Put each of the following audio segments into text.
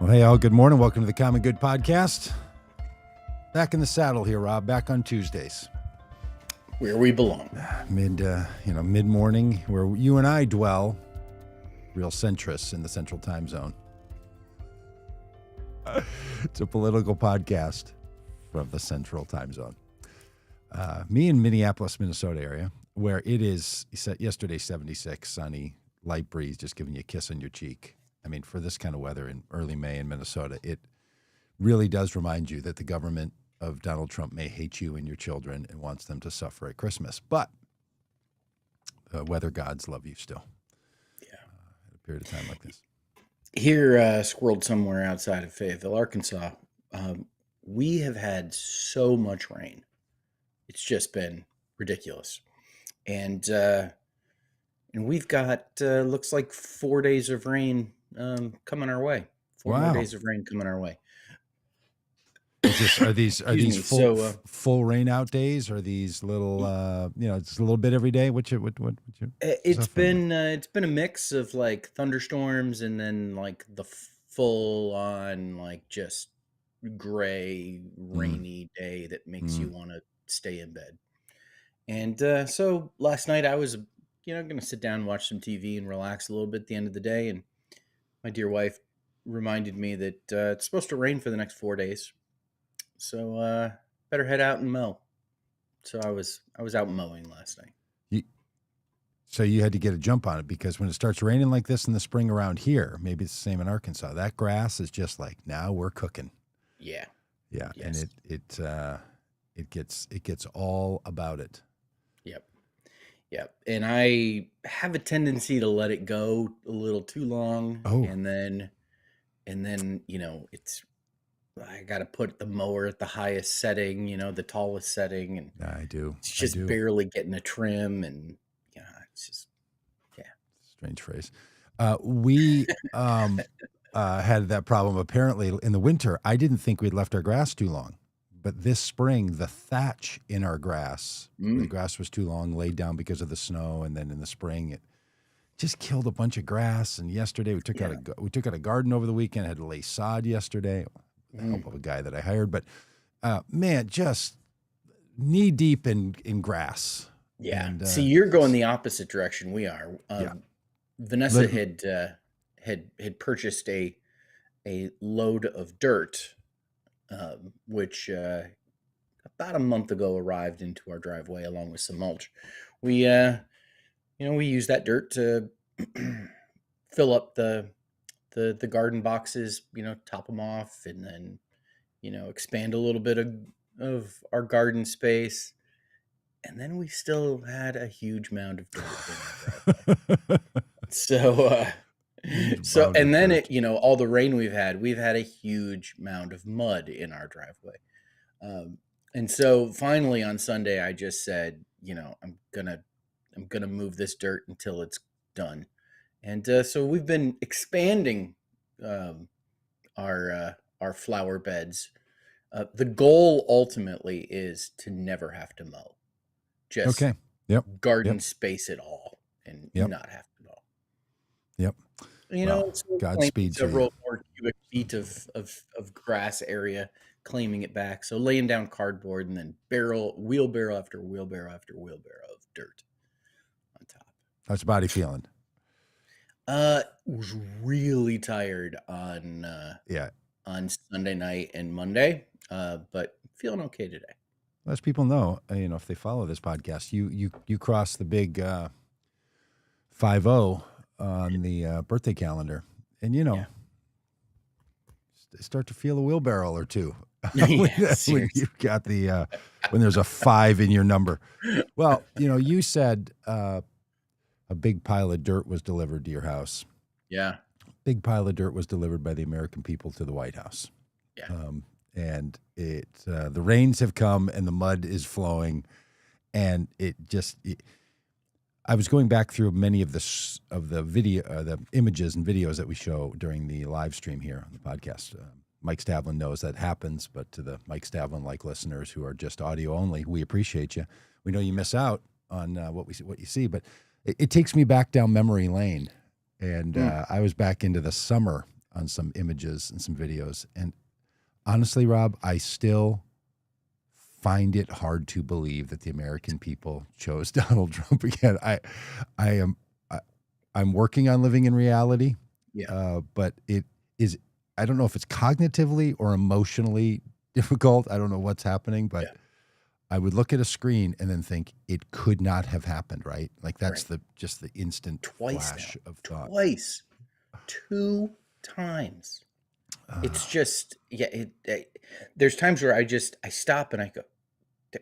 Well, hey, all. Good morning. Welcome to the Common Good Podcast. Back in the saddle here, Rob. Back on Tuesdays, where we belong. Mid-morning, where you and I dwell. Real centrists in the Central Time Zone. It's a political podcast from the Central Time Zone. Me in Minneapolis, Minnesota area, where it is yesterday 76, sunny, light breeze, just giving you a kiss on your cheek. I mean, for this kind of weather in early May in Minnesota, it really does remind you that the government of Donald Trump may hate you and your children and wants them to suffer at Christmas. But weather gods love you still. Yeah. At a period of time like this. Here, squirreled somewhere outside of Fayetteville, Arkansas, we have had so much rain. It's just been ridiculous. And we've got, looks like 4 days of rain coming our way. Four more days of rain coming our way. Are these full rain out days? Or are these little it's a little bit every day? It's been a mix of like thunderstorms and then like the full on like just gray rainy day that makes you want to stay in bed. And so last night I was going to sit down and watch some TV and relax a little bit at the end of the day, and my dear wife reminded me that it's supposed to rain for the next 4 days. So better head out and mow. So I was out mowing last night. So you had to get a jump on it, because when it starts raining like this in the spring around here, maybe it's the same in Arkansas, that grass is just like, now we're cooking. Yeah. Yeah. Yes. And it gets all about it. Yep. And I have a tendency to let it go a little too long. Oh. And then I got to put the mower at the highest setting, the tallest setting. And I do. It's just barely getting a trim. And it's just, Strange phrase. We had that problem apparently in the winter. I didn't think we'd left our grass too long. But this spring, the thatch in our grass, the grass was too long, laid down because of the snow, and then in the spring, it just killed a bunch of grass. And yesterday, we took out a garden over the weekend. Had to lay sod yesterday. The help of a guy that I hired, but man, just knee deep in grass. Yeah. And, see, you're going the opposite direction we are. Vanessa had purchased a load of dirt. Which about a month ago arrived into our driveway along with some mulch. We use that dirt to fill up the garden boxes, top them off, and then, expand a little bit of our garden space. And then we still had a huge mound of dirt in our driveway. So, and then all the rain we've had a huge mound of mud in our driveway. And so finally on Sunday, I just said, I'm gonna move this dirt until it's done. And so we've been expanding our flower beds. The goal ultimately is to never have to mow. Just garden space at all and not have to mow. Yep. It's Godspeed to several more cubic feet of grass area, claiming it back. So laying down cardboard and then wheelbarrow after wheelbarrow after wheelbarrow of dirt on top. How's your body feeling? Was really tired on Sunday night and Monday, but feeling okay today. As people know, if they follow this podcast, you cross the big 50 on the birthday calendar, and start to feel a wheelbarrow or two when you've got when there's a 5 in your number. Well, you said a big pile of dirt was delivered to your house. Yeah, big pile of dirt was delivered by the American people to the White House. Yeah, and the rains have come and the mud is flowing, and I was going back through many of the video, the images and videos that we show during the live stream here on the podcast. Mike Stavlin knows that happens, but to the Mike Stavlin-like listeners who are just audio only, we appreciate you. We know you miss out on what you see, but it takes me back down memory lane, and I was back into the summer on some images and some videos. And honestly, Rob, I still find it hard to believe that the American people chose Donald Trump again. I'm working on living in reality, Yeah. but it is. I don't know if it's cognitively or emotionally difficult. I don't know what's happening, but Yeah. I would look at a screen and then think it could not have happened, right? Like that's Right. just the instant Twice flash now. of thought. Twice. 2 times. It's just there's times where I stop and I go, "D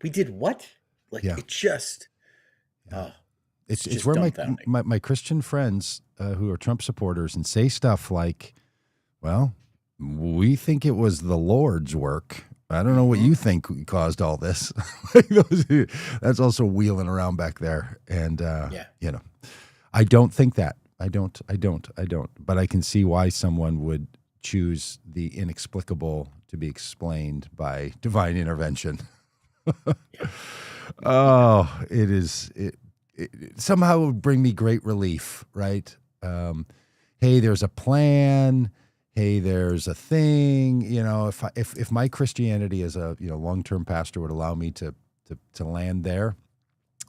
we did what?" Like, Yeah, it just yeah. it's It's just where dumbfounding. my Christian friends who are Trump supporters and say stuff like, "Well, we think it was the Lord's work. I don't know what Mhm. you think caused all this." Like that's also wheeling around back there, and Yeah. I don't think that. I don't. But I can see why someone would choose the inexplicable to be explained by divine intervention. Yeah. Yeah. Oh, it is. It somehow would bring me great relief, right? Hey, there's a plan. Hey, there's a thing. If my Christianity as a long term pastor would allow me to land there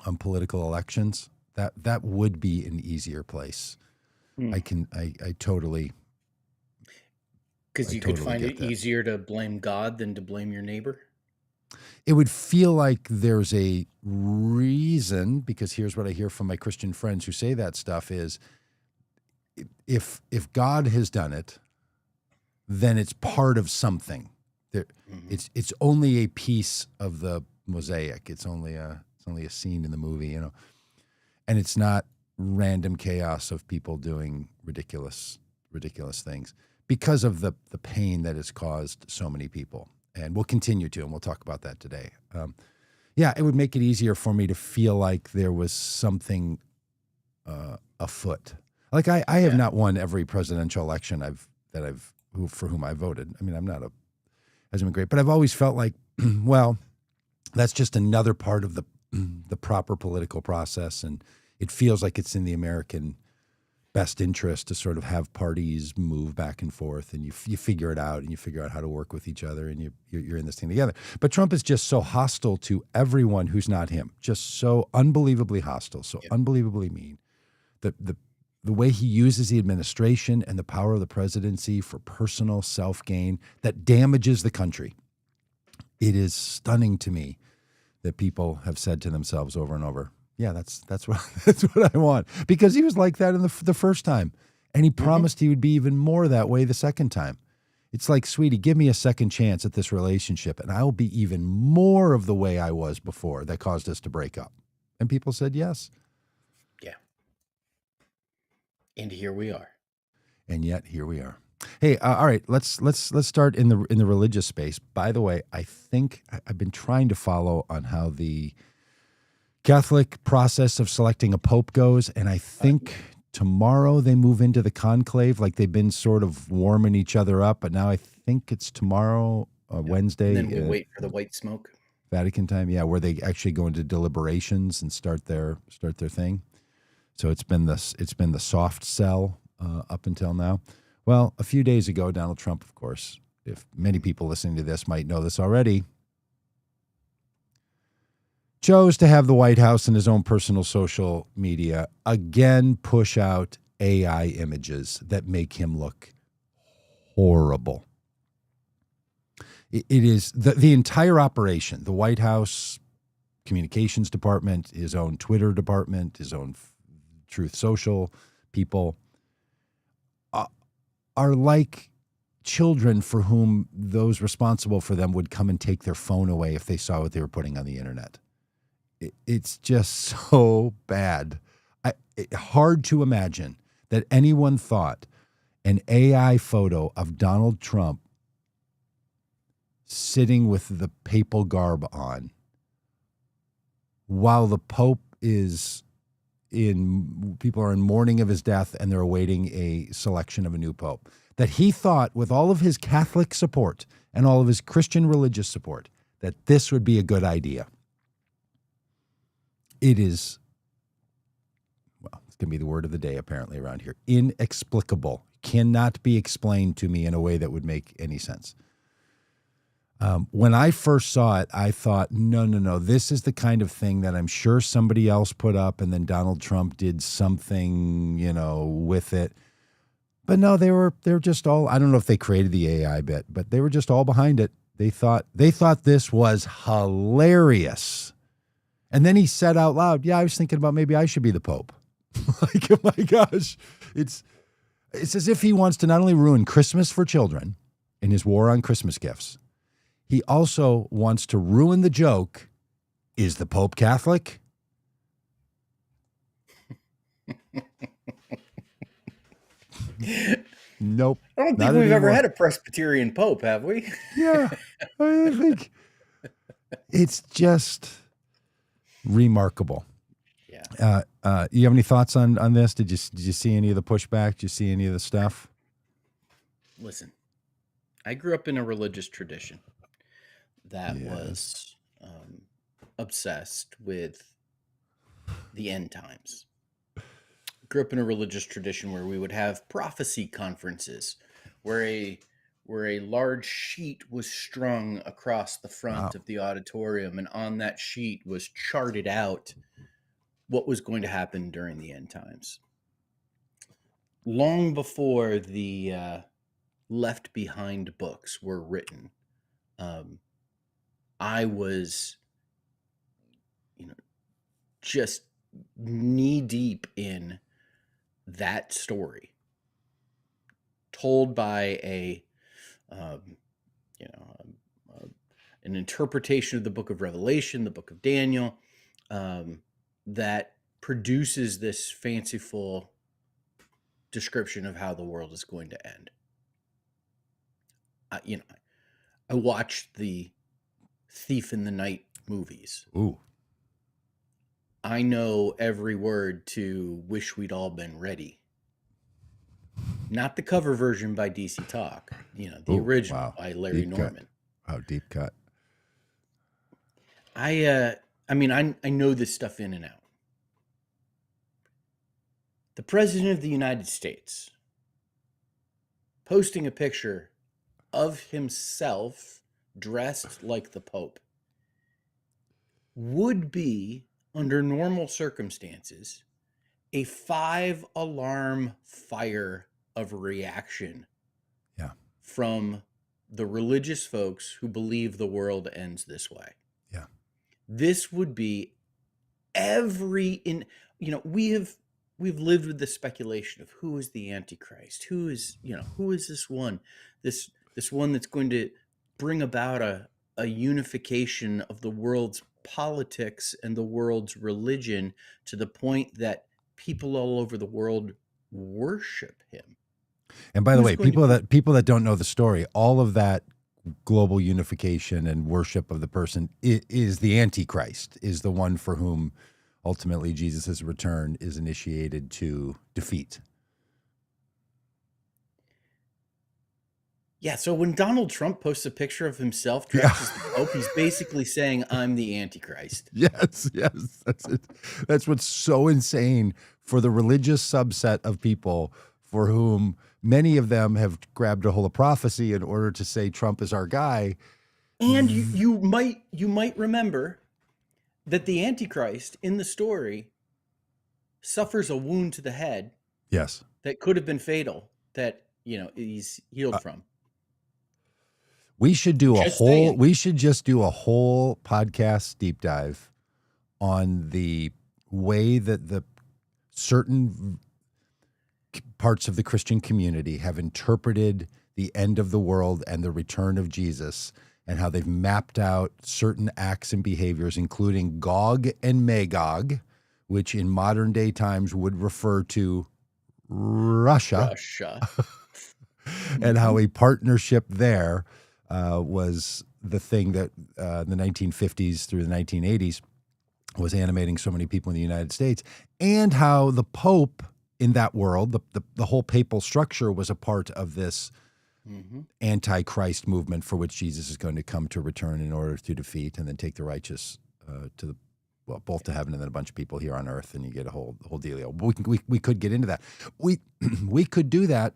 on political elections, that would be an easier place. Hmm. I totally 'Cause you could find get it that. easier to blame God than to blame your neighbor? It would feel like there's a reason, because here's what I hear from my Christian friends who say that stuff is if God has done it, then it's part of something. There, Mhm. it's only a piece of the mosaic. It's only a scene in the movie, and it's not random chaos of people doing ridiculous things because of the pain that has caused so many people, and we'll continue to, and we'll talk about that today. Yeah, it would make it easier for me to feel like there was something afoot. Like I have Yeah. not won every presidential election for whom I voted. I mean, I'm not a hasn't been great, but I've always felt like, well, that's just another part of the proper political process, and it feels like it's in the American best interest to sort of have parties move back and forth, and you figure it out, and you figure out how to work with each other, and you're in this thing together. But Trump is just so hostile to everyone who's not him, just so unbelievably hostile, so Yep. unbelievably mean. The way he uses the administration and the power of the presidency for personal self gain that damages the country. It is stunning to me that people have said to themselves over and over, "Yeah, that's what that's what I want," because he was like that in the first time, and he Mhm. promised he would be even more that way the second time. It's like, sweetie, give me a second chance at this relationship, and I'll be even more of the way I was before that caused us to break up. And people said yes, Yeah. And here we are. and yet here we are. Hey, all right, let's start in the religious space. By the way, I think I've been trying to follow on how the Catholic process of selecting a pope goes, and I think tomorrow they move into the conclave. Like they've been sort of warming each other up, but now I think it's tomorrow, Yep. And then Wednesday, we wait for the white smoke. Vatican time. Yeah, where they actually go into deliberations and start their thing. So it's been the soft sell up until now. Well, a few days ago, Donald Trump, of course, if many people listening to this might know this already, chose to have the White House and his own personal social media again push out AI images that make him look horrible. It is the entire operation, the White House communications department, his own Twitter department, his own Truth Social people are like children for whom those responsible for them would come and take their phone away if they saw what they were putting on the internet. It's just so bad. Hard to imagine that anyone thought an AI photo of Donald Trump sitting with the papal garb on while the Pope people are in mourning of his death and they're awaiting a selection of a new Pope. That he thought, with all of his Catholic support and all of his Christian religious support, that this would be a good idea. It is, well, it's going to be the word of the day apparently around here, inexplicable. cannot be explained to me in a way that would make any sense. When I first saw it, I thought, no, this is the kind of thing that I'm sure somebody else put up, and then Donald Trump did something, with it. But no, they're just all, I don't know if they created the AI bit, but they were just all behind it. They thought this was hilarious. And then he said out loud, yeah, I was thinking about maybe I should be the Pope. Like, oh my gosh. It's as if he wants to not only ruin Christmas for children in his war on Christmas gifts, he also wants to ruin the joke, is the Pope Catholic? Nope. I don't think we've ever had a Presbyterian Pope, have we? Yeah. I think it's just remarkable. Yeah. You have any thoughts on this? Did you see any of the pushback? Did you see any of the stuff? Listen, I grew up in a religious tradition that was obsessed with the end times. Grew up in a religious tradition where we would have prophecy conferences, where a large sheet was strung across the front of the auditorium, and on that sheet was charted out what was going to happen during the end times. Long before the Left Behind books were written, I was, just knee deep in that story, told by an interpretation of the book of Revelation, the book of Daniel, that produces this fanciful description of how the world is going to end. I watched the Thief in the Night movies. Ooh. I know every word to Wish We'd All Been Ready. Not the cover version by DC Talk, the original by Larry Deep Norman. Cut. Wow, deep cut. I know this stuff in and out. The President of the United States posting a picture of himself dressed like the Pope would be, under normal circumstances, a 5-alarm fire of reaction from the religious folks who believe the world ends this way. Yeah. This would be we've lived with the speculation of who is the Antichrist, who is this one that's going to bring about a unification of the world's politics and the world's religion to the point that people all over the world worship him. And by the way, people that don't know the story, all of that global unification and worship of the person is the Antichrist, is the one for whom ultimately Jesus' return is initiated to defeat. Yeah, so when Donald Trump posts a picture of himself dressed as the Pope, he's basically saying, I'm the Antichrist. Yes, that's it. That's what's so insane for the religious subset of people for whom many of them have grabbed a hold of prophecy in order to say Trump is our guy. And you might remember that the Antichrist in the story suffers a wound to the head. Yes. That could have been fatal, that, he's healed from. We should just do a whole podcast deep dive on the way that the certain parts of the Christian community have interpreted the end of the world and the return of Jesus, and how they've mapped out certain acts and behaviors, including Gog and Magog, which in modern day times would refer to Russia. And how a partnership there was the thing that the 1950s through the 1980s was animating so many people in the United States, and how the Pope in that world, the whole papal structure was a part of this anti-Christ movement for which Jesus is going to come to return in order to defeat and then take the righteous both to heaven and then a bunch of people here on earth, and you get a whole dealio. We could get into that. We could do that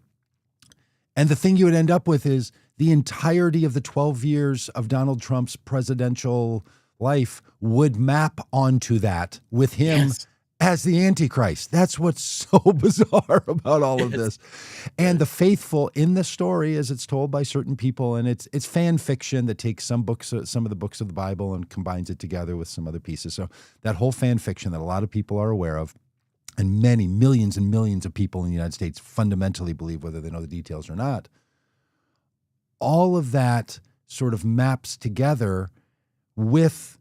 And the thing you would end up with is the entirety of the 12 years of Donald Trump's presidential life would map onto that with him Yes. as the Antichrist. That's what's so bizarre about all of this. And the faithful in the story, as it's told by certain people, and it's fan fiction that takes some of the books of the Bible and combines it together with some other pieces. So that whole fan fiction that a lot of people are aware of, and many millions and millions of people in the United States fundamentally believe, whether they know the details or not, all of that sort of maps together with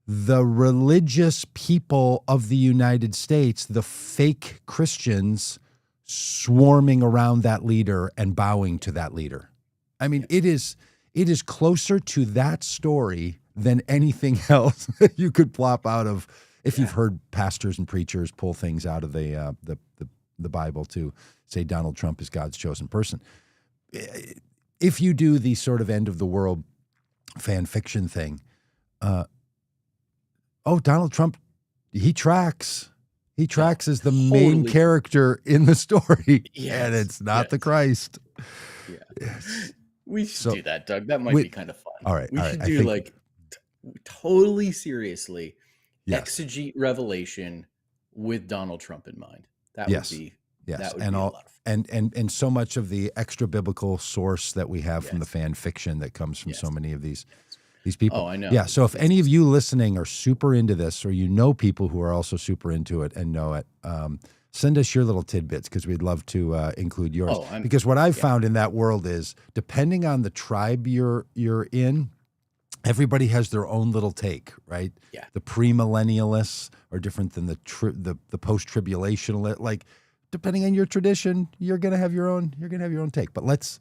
the religious people of the United States, the fake Christians swarming around that leader and bowing to that leader. I mean, it is closer to that story than anything else that you could plop out of, if you've heard pastors and preachers pull things out of the Bible to say Donald Trump is God's chosen person. If you do the sort of end of the world fan fiction thing, Donald Trump, he tracks as the main character in the story, and it's not the Christ. Yeah. Yes. We should do that, Doug. That might be kind of fun. All right. We should do totally seriously exegete Revelation with Donald Trump in mind. That would be that would be a lot of fun. And so much of the extra biblical source that we have from the fan fiction that comes from so many of these people. Oh, I know. Yeah. So if any of you listening are super into this, or you know people who are also super into it and know it, send us your little tidbits, because we'd love to include yours. Because what I've found in that world is, depending on the tribe you're in, everybody has their own little take, right? Yeah. The premillennialists are different than the post-tribulationalists. Like, depending on your tradition, you're gonna have your own take. But let's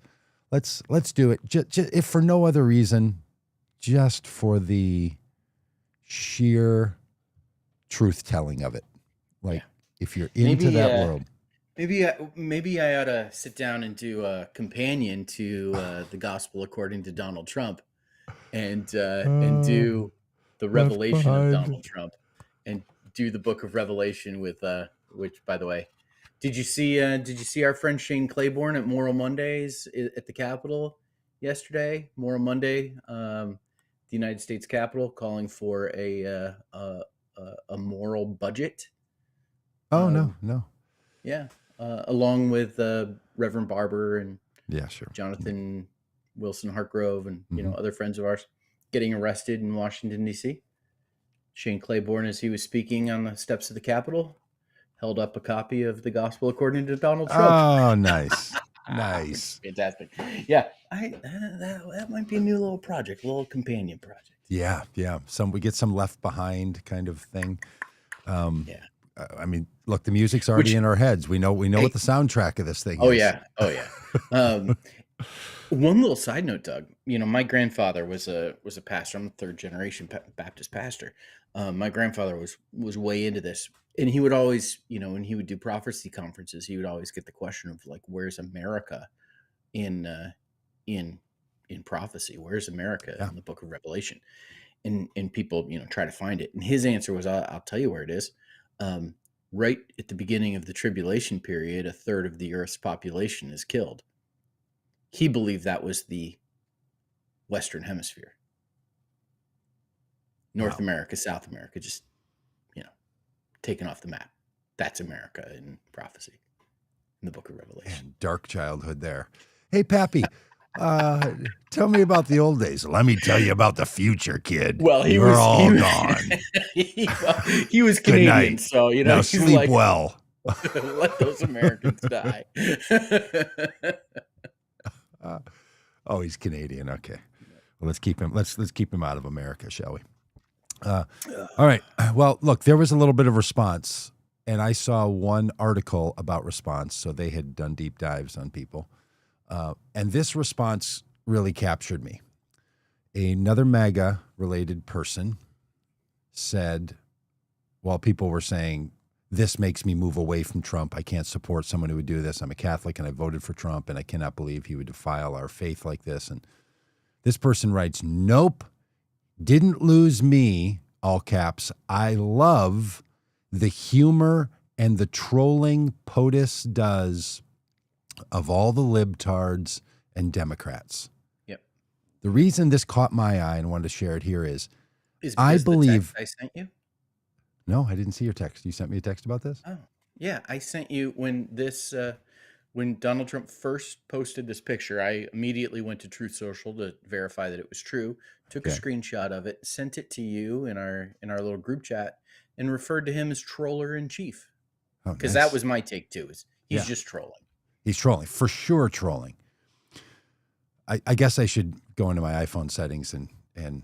do it. If for no other reason, just for the sheer truth telling of it. Like, if you're into that world. Maybe I ought to sit down and do a companion to the Gospel According to Donald Trump, and do the Revelation of Donald Trump, and do the Book of Revelation with which, by the way, did you see our friend Shane Claiborne at Moral Mondays at the Capitol yesterday? Moral Monday, the United States Capitol, calling for a moral budget. Oh, no. Yeah. Along with Reverend Barber and Jonathan Wilson Hartgrove and other friends of ours getting arrested in Washington, D.C. Shane Claiborne, as he was speaking on the steps of the Capitol, held up a copy of the Gospel According to Donald Trump. Oh, nice. Nice. Fantastic. Yeah. That might be a new little project, a little companion project. Yeah. We get some Left Behind kind of thing. I mean, look, the music's already in our heads. We know what the soundtrack of this thing is. Oh yeah. One little side note, Doug. My grandfather was a pastor. I'm a third generation Baptist pastor. My grandfather was way into this, and he would always, when he would do prophecy conferences, he would always get the question of, like, where's America in prophecy? Where's America in the Book of Revelation? And people, try to find it. And his answer was, I'll tell you where it is. Right at the beginning of the tribulation period, 1/3 of the Earth's population is killed. He believed that was the Western Hemisphere. North America, South America, just, taken off the map. That's America in prophecy, in the Book of Revelation. Man, dark childhood there. Hey, Pappy, tell me about the old days. Let me tell you about the future, kid. Well, You're all gone. He was Canadian, so now sleep well. Let those Americans die. He's Canadian. Okay, well, let's keep him. Let's keep him out of America, shall we? All right. Well, look, there was a little bit of response, and I saw one article about response. So they had done deep dives on people. And this response really captured me. Another MAGA-related person said, while people were saying, this makes me move away from Trump, I can't support someone who would do this. I'm a Catholic and I voted for Trump, and I cannot believe he would defile our faith like this. And this person writes, nope, didn't lose me, all caps. I love the humor and the trolling POTUS does of all the libtards and Democrats. Yep. The reason this caught my eye and wanted to share it here is I because believe. the text I sent you? No, I didn't see your text. You sent me a text about this? Oh, yeah. I sent you when Donald Trump first posted this picture. I immediately went to Truth Social to verify that it was true. Took a Okay. screenshot of it, sent it to you in our little group chat, and referred to him as troller in chief. Oh, Because nice. that was my take too. Is he's Yeah. just trolling. He's trolling, for sure trolling. I guess I should go into my iPhone settings and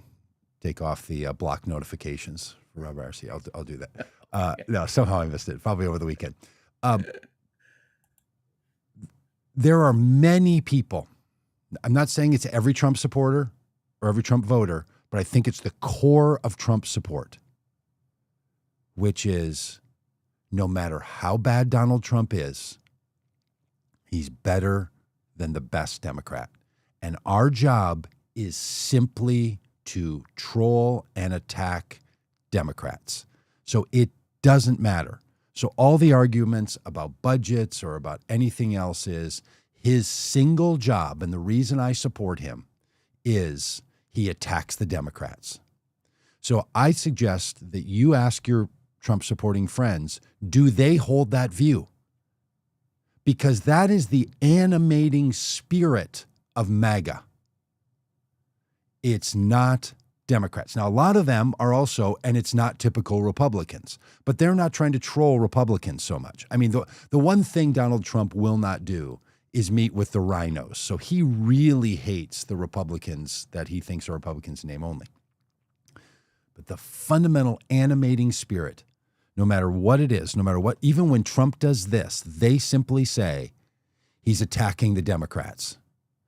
take off the block notifications for Rob RC. I'll do that. No, somehow I missed it, probably over the weekend. There are many people. I'm not saying it's every Trump supporter or every Trump voter, but I think it's the core of Trump support, which is no matter how bad Donald Trump is, he's better than the best Democrat. And our job is simply to troll and attack Democrats. So it doesn't matter. So all the arguments about budgets or about anything else is his single job, and the reason I support him is he attacks the Democrats. So I suggest that you ask your Trump-supporting friends, do they hold that view? Because that is the animating spirit of MAGA. It's not Democrats. Now, a lot of them are also, and it's not typical Republicans, but they're not trying to troll Republicans so much. I mean, the one thing Donald Trump will not do is meet with the rhinos. So he really hates the Republicans that he thinks are Republicans in name only. But the fundamental animating spirit, no matter what it is, no matter what, even when Trump does this, they simply say he's attacking the Democrats.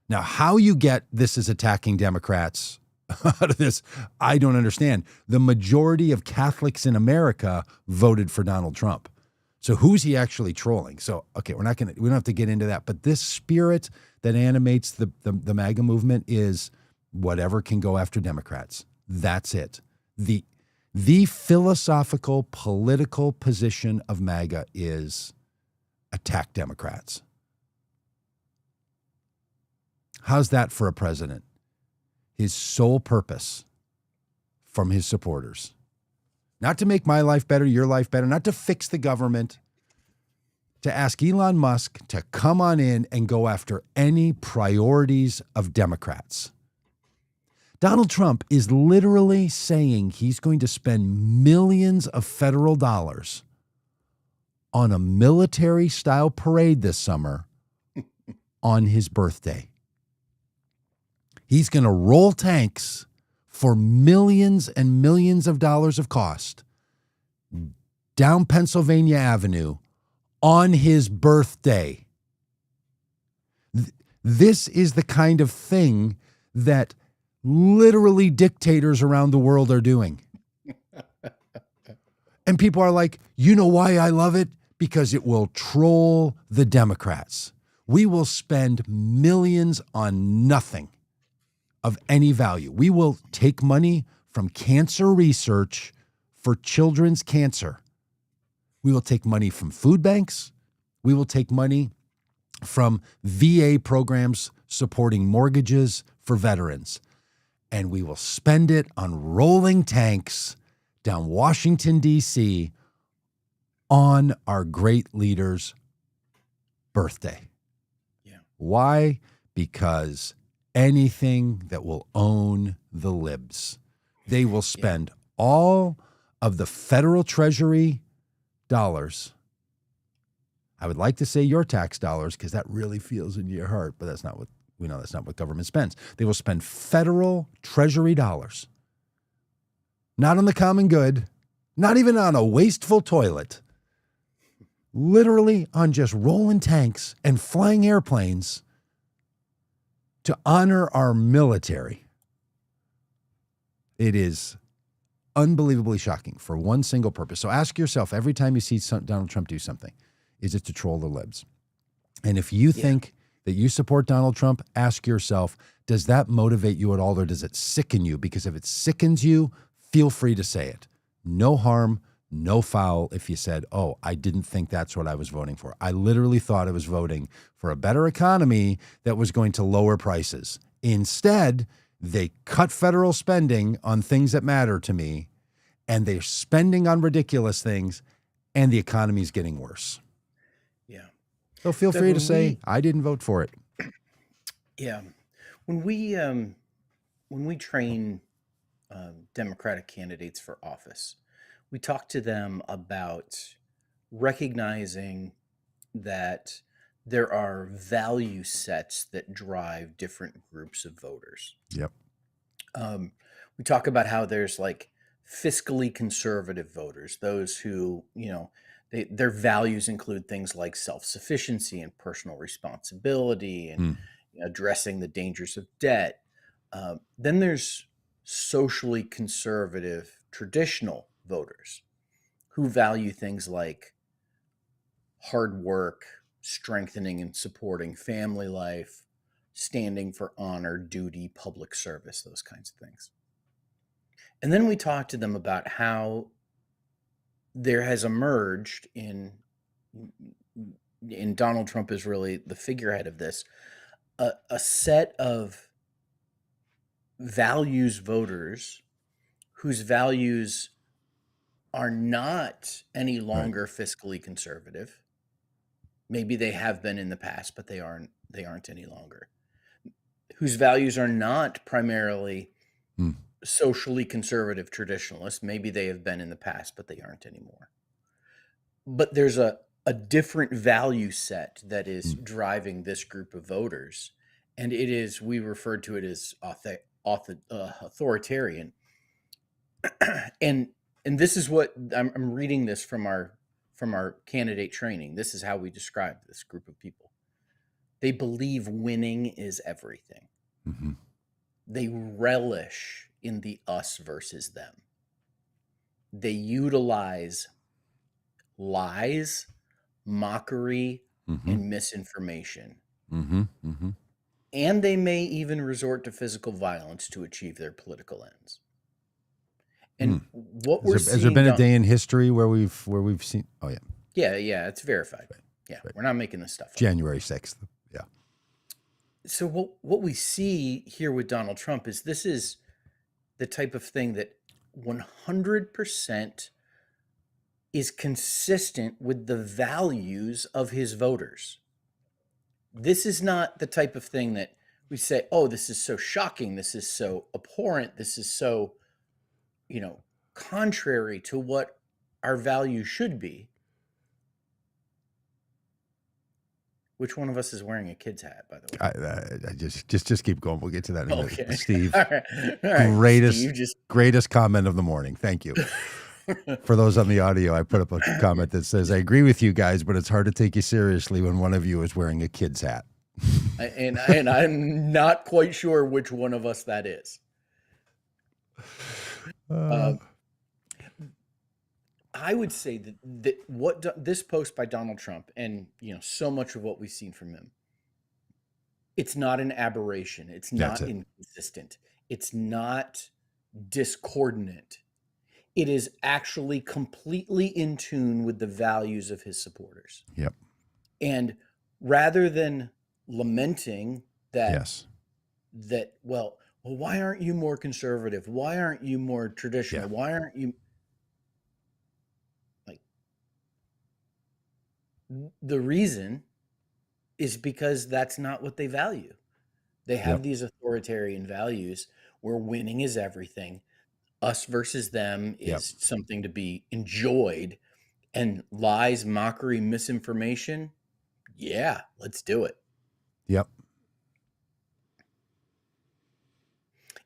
Now, how you get this is attacking Democrats out of this, I don't understand. The majority of Catholics in America voted for Donald Trump. So who's he actually trolling? So, okay, we don't have to get into that. But this spirit that animates the MAGA movement is whatever can go after Democrats. That's it. The philosophical, political position of MAGA is attack Democrats. How's that for a president? His sole purpose from his supporters. Not to make my life better, your life better, not to fix the government, to ask Elon Musk to come on in and go after any priorities of Democrats. Donald Trump is literally saying he's going to spend millions of federal dollars on a military-style parade this summer on his birthday. He's going to roll tanks for millions and millions of dollars of cost down Pennsylvania Avenue on his birthday. This is the kind of thing that literally dictators around the world are doing. And people are like, you know why I love it? Because it will troll the Democrats. We will spend millions on nothing of any value. We will take money from cancer research for children's cancer. We will take money from food banks. We will take money from VA programs supporting mortgages for veterans. And we will spend it on rolling tanks down Washington, D.C. on our great leader's birthday. Yeah. Why? Because anything that will own the libs. They will spend all of the federal treasury dollars. I would like to say your tax dollars because that really feels in your heart, but that's not what we know. That's not what government spends. They will spend federal treasury dollars, not on the common good, not even on a wasteful toilet, literally on just rolling tanks and flying airplanes to honor our military. It is unbelievably shocking for one single purpose. So ask yourself every time you see Donald Trump do something, is it to troll the libs? And if you think that you support Donald Trump, ask yourself, does that motivate you at all or does it sicken you? Because if it sickens you, feel free to say it. No harm, No foul if you said, oh, I didn't think that's what I was voting for. I literally thought I was voting for a better economy that was going to lower prices. Instead, they cut federal spending on things that matter to me, and they're spending on ridiculous things, and the economy is getting worse. Yeah. So feel Doug, free to say, I didn't vote for it. Yeah. When we train Democratic candidates for office, we talk to them about recognizing that there are value sets that drive different groups of voters. Yep. We talk about how there's like fiscally conservative voters, those who, their values include things like self-sufficiency and personal responsibility and addressing the dangers of debt. Then there's socially conservative traditional voters who value things like hard work, strengthening and supporting family life, standing for honor, duty, public service, those kinds of things. And then we talk to them about how there has emerged in Donald Trump is really the figurehead of this, a set of values voters whose values are not any longer fiscally conservative. Maybe they have been in the past, but they aren't any longer. Whose values are not primarily socially conservative traditionalists. Maybe they have been in the past, but they aren't anymore. But there's a different value set that is driving this group of voters. And it is, we refer to it as authoritarian. And this is what I'm reading this from our candidate training. This is how we describe this group of people. They believe winning is everything. Mm-hmm. They relish in the us versus them. They utilize lies, mockery, and misinformation. And they may even resort to physical violence to achieve their political ends. And what we're seeing, has there been a day in history where we've seen? Oh yeah, yeah, it's verified. Yeah, we're not making this stuff up. January 6th. Yeah. So what we see here with Donald Trump is this is the type of thing that 100% is consistent with the values of his voters. This is not the type of thing that we say, oh, this is so shocking, this is so abhorrent, this is so, contrary to what our values should be. Which one of us is wearing a kid's hat, by the way? I just keep going. We'll get to that in a minute. Okay. Steve, All right. Greatest comment of the morning. Thank you. For those on the audio, I put up a comment that says, I agree with you guys, but it's hard to take you seriously when one of you is wearing a kid's hat. And I'm not quite sure which one of us that is. I would say that what this post by Donald Trump and so much of what we've seen from him, it's not an aberration. It's not inconsistent. It's not discordant. It is actually completely in tune with the values of his supporters. Yep. And rather than lamenting that, well, why aren't you more conservative? Why aren't you more traditional? Yeah. Why aren't you the reason is because that's not what they value. They have these authoritarian values where winning is everything. Us versus them is something to be enjoyed, and lies, mockery, misinformation. Yeah, let's do it. Yep.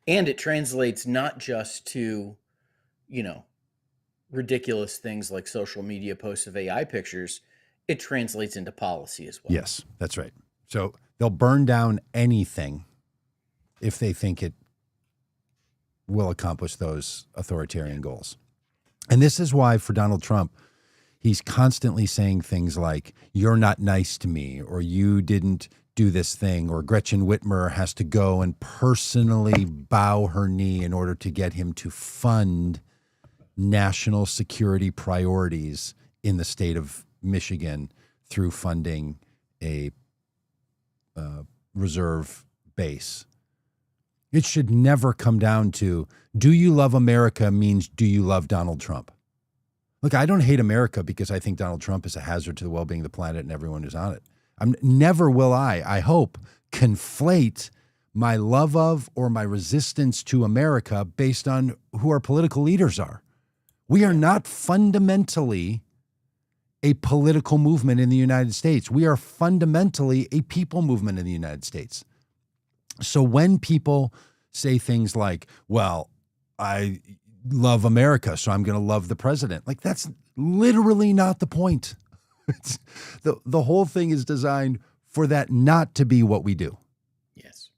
And it translates not just to, ridiculous things like social media posts of AI pictures. It translates into policy as well. Yes, that's right. So they'll burn down anything if they think it will accomplish those authoritarian goals. And this is why for Donald Trump, he's constantly saying things like, you're not nice to me, or you didn't do this thing, or Gretchen Whitmer has to go and personally bow her knee in order to get him to fund national security priorities in the state of Michigan through funding a reserve base. It should never come down to, do you love America means do you love Donald Trump? Look, I don't hate America because I think Donald Trump is a hazard to the well-being of the planet and everyone who's on it. Never will I hope, conflate my love of or my resistance to America based on who our political leaders are. We are not fundamentally a political movement in the United States. We are fundamentally a people movement in the United States. So when people say things like, well, I love America, so I'm going to love the president, like that's literally not the point. It's, the whole thing is designed for that not to be what we do. Yes.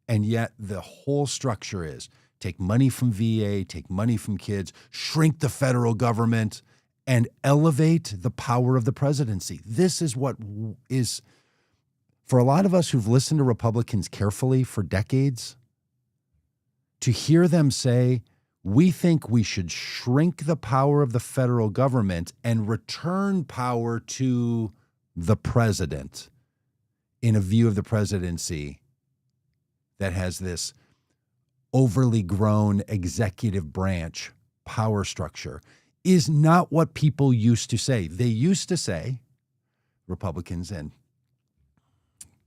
And yet the whole structure is take money from VA, take money from kids, shrink the federal government, and elevate the power of the presidency. This is what is, for a lot of us who've listened to Republicans carefully for decades, to hear them say, we think we should shrink the power of the federal government and return power to the president in a view of the presidency that has this overly grown executive branch power structure, is not what people used to say. They used to say, Republicans and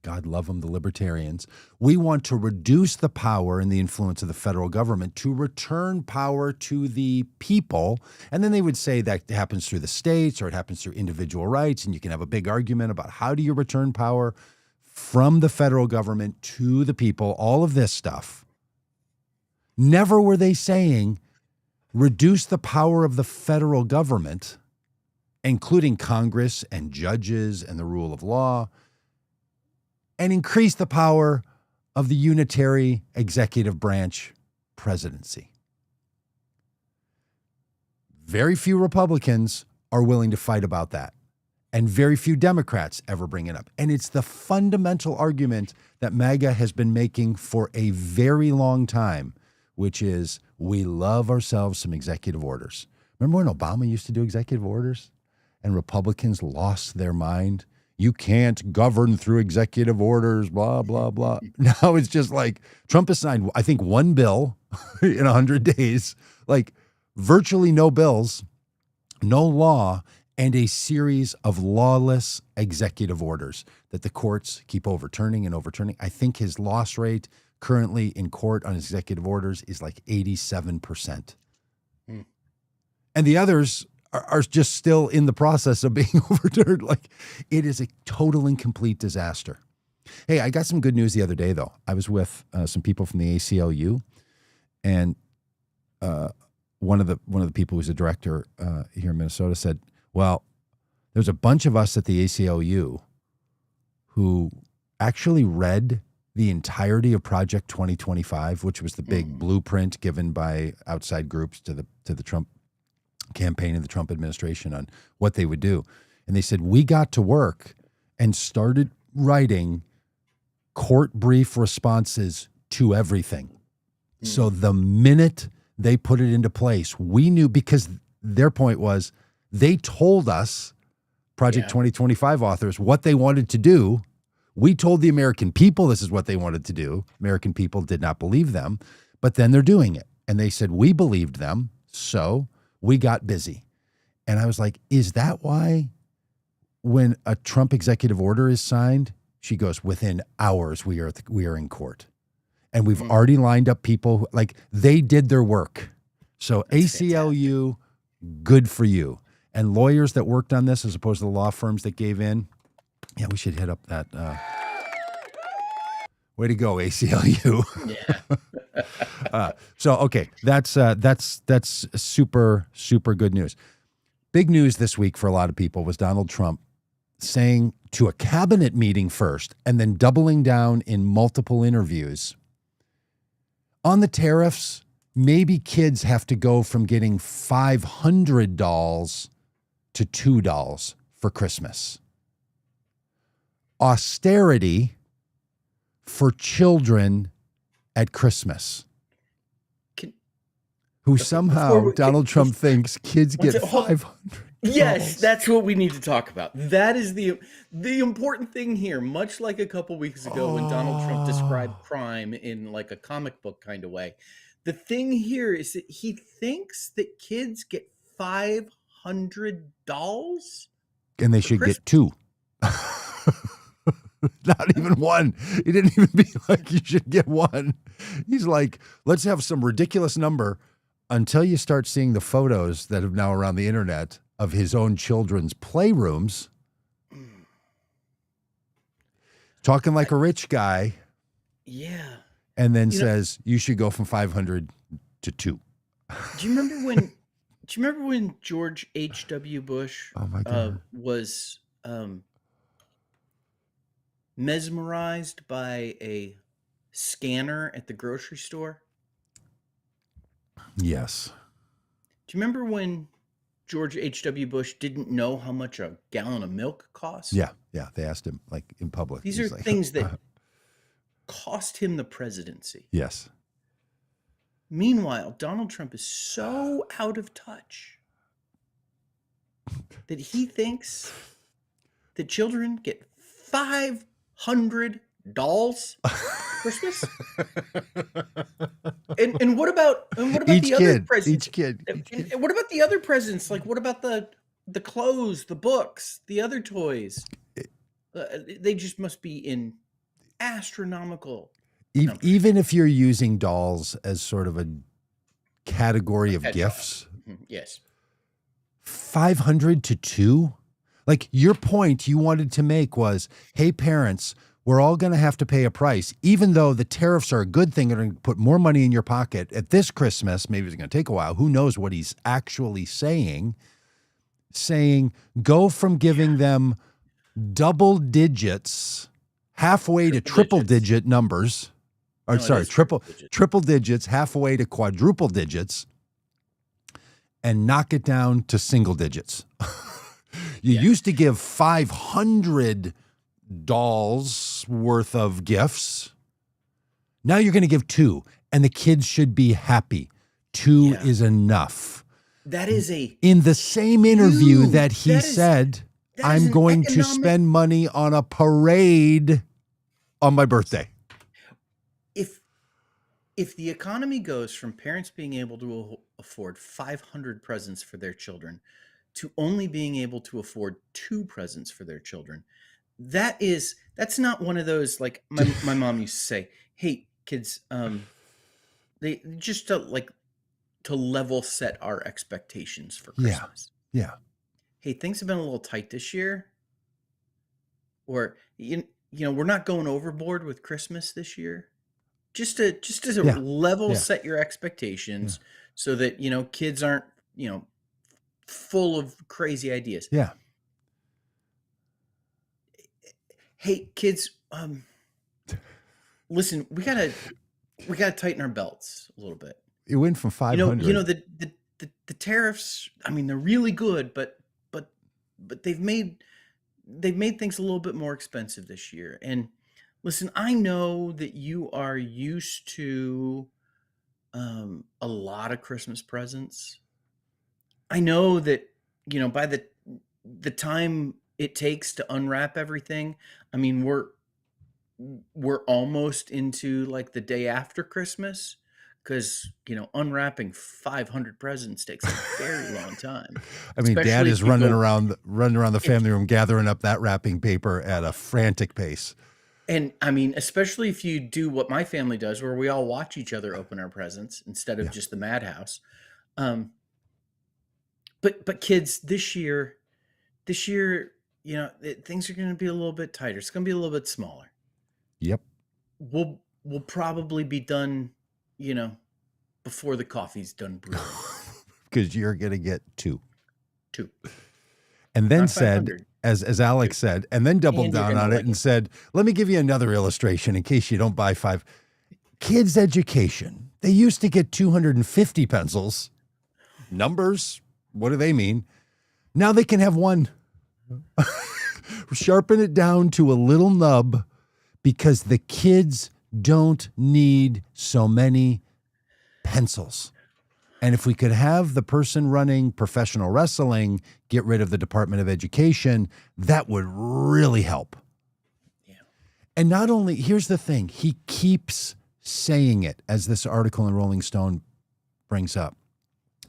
God love them, the libertarians, we want to reduce the power and the influence of the federal government to return power to the people. And then they would say that happens through the states or it happens through individual rights. And you can have a big argument about how do you return power from the federal government to the people, all of this stuff. Never were they saying reduce the power of the federal government, including Congress and judges and the rule of law, and increase the power of the unitary executive branch presidency. Very few Republicans are willing to fight about that. And very few Democrats ever bring it up. And it's the fundamental argument that MAGA has been making for a very long time, which is we love ourselves some executive orders. Remember when Obama used to do executive orders and Republicans lost their mind? You can't govern through executive orders, blah, blah, blah. Now it's just like Trump has signed, I think, one bill in 100 days, like virtually no bills, no law, and a series of lawless executive orders that the courts keep overturning and overturning. I think his loss rate currently in court on executive orders is like 87%. And the others are just still in the process of being overturned. Like, it is a total and complete disaster. Hey, I got some good news the other day, though. I was with some people from the ACLU, and one of the people who's a director here in Minnesota said, well, there's a bunch of us at the ACLU who actually read the entirety of Project 2025, which was the big blueprint given by outside groups to the Trump campaign and the Trump administration on what they would do. And they said, we got to work and started writing court brief responses to everything. So the minute they put it into place, we knew, because their point was they told us, Project 2025 authors, what they wanted to do. We told the American people this is what they wanted to do. American people did not believe them, but then they're doing it. And they said, we believed them, so we got busy. And I was like, is that why when a Trump executive order is signed, she goes, within hours we are in court. And we've already lined up people who, like, they did their work. So that's ACLU, fantastic. Good for you. And lawyers that worked on this as opposed to the law firms that gave in. Yeah, we should hit up that. Way to go, ACLU. Yeah. So, okay, that's super, super good news. Big news this week for a lot of people was Donald Trump saying to a cabinet meeting first and then doubling down in multiple interviews on the tariffs. Maybe kids have to go from getting $500 to $2 for Christmas. Austerity for children at Christmas. who Okay, somehow Donald Trump thinks kids get hold, $500. yes, that's what we need to talk about. That is the important thing here. Much like a couple weeks ago when Donald Trump described Oh. crime in like a comic book kind of way. The thing here is that he thinks that kids get $500 And they for should Christmas. get two. Not even one. He didn't even be like, you should get one. He's like, let's have some ridiculous number until you start seeing the photos that have now around the internet of his own children's playrooms. Talking like a rich guy. Yeah. And then says, you should go from 500 to 2. Do you remember when George H.W. Bush Oh my God. was mesmerized by a scanner at the grocery store? Yes. Do you remember when George H.W. Bush didn't know how much a gallon of milk cost? Yeah. Yeah. They asked him like in public. These He's are like, things that cost him the presidency. yes. Meanwhile, Donald Trump is so out of touch that he thinks that children get $500 Christmas. And what about Each the other kid, presidents? each kid. And what about the other presidents? Like, what about the clothes, the books, the other toys? They just must be in astronomical numbers. Even if you're using dolls as sort of a category of gifts, Yes, 500 to 2. Like your point you wanted to make was, hey, parents, we're all going to have to pay a price, even though the tariffs are a good thing. They're going to put more money in your pocket at this Christmas. Maybe it's going to take a while. Who knows what he's actually saying? Saying go from giving them double digits halfway to triple digit numbers. Or No, sorry, triple digits halfway to quadruple digits, and knock it down to single digits. You used to give $500 worth of gifts. Now you're going to give 2, and the kids should be happy. 2 is enough. that is In the same interview that he said, I'm going to spend money on a parade on my birthday. If the economy goes from parents being able to afford 500 presents for their children to only being able to afford 2 presents for their children, that's not one of those, like my mom used to say, hey kids, they just to level set our expectations for Christmas. Yeah. Hey, things have been a little tight this year, or we're not going overboard with Christmas this year. Just as a level set your expectations so that kids aren't full of crazy ideas. Yeah. Hey kids, listen, we gotta tighten our belts a little bit. It went from 500. The tariffs, I mean, they're really good, but they've made things a little bit more expensive this year. And listen, I know that you are used to a lot of Christmas presents. I know that by the time it takes to unwrap everything, I mean, we're almost into like the day after Christmas, because unwrapping 500 presents takes a very long time. I mean, Dad Especially is if you running go- around the family room, gathering up that wrapping paper at a frantic pace. And I mean, especially if you do what my family does, where we all watch each other open our presents instead of just the madhouse. But kids, this year, things are going to be a little bit tighter. It's going to be a little bit smaller. Yep. We'll probably be done, before the coffee's done brewing. Because you're going to get 2. 2. And then Not said, 500. as Alex said, and then doubled And you're down gonna on it like and it. said, let me give you another illustration in case you don't buy 5. Kids' education. They used to get 250 pencils. Numbers, what do they mean? Now they can have 1. Sharpen it down to a little nub because the kids don't need so many pencils. And if we could have the person running professional wrestling get rid of the Department of Education, that would really help. Yeah. And not only, here's the thing, he keeps saying it, as this article in Rolling Stone brings up.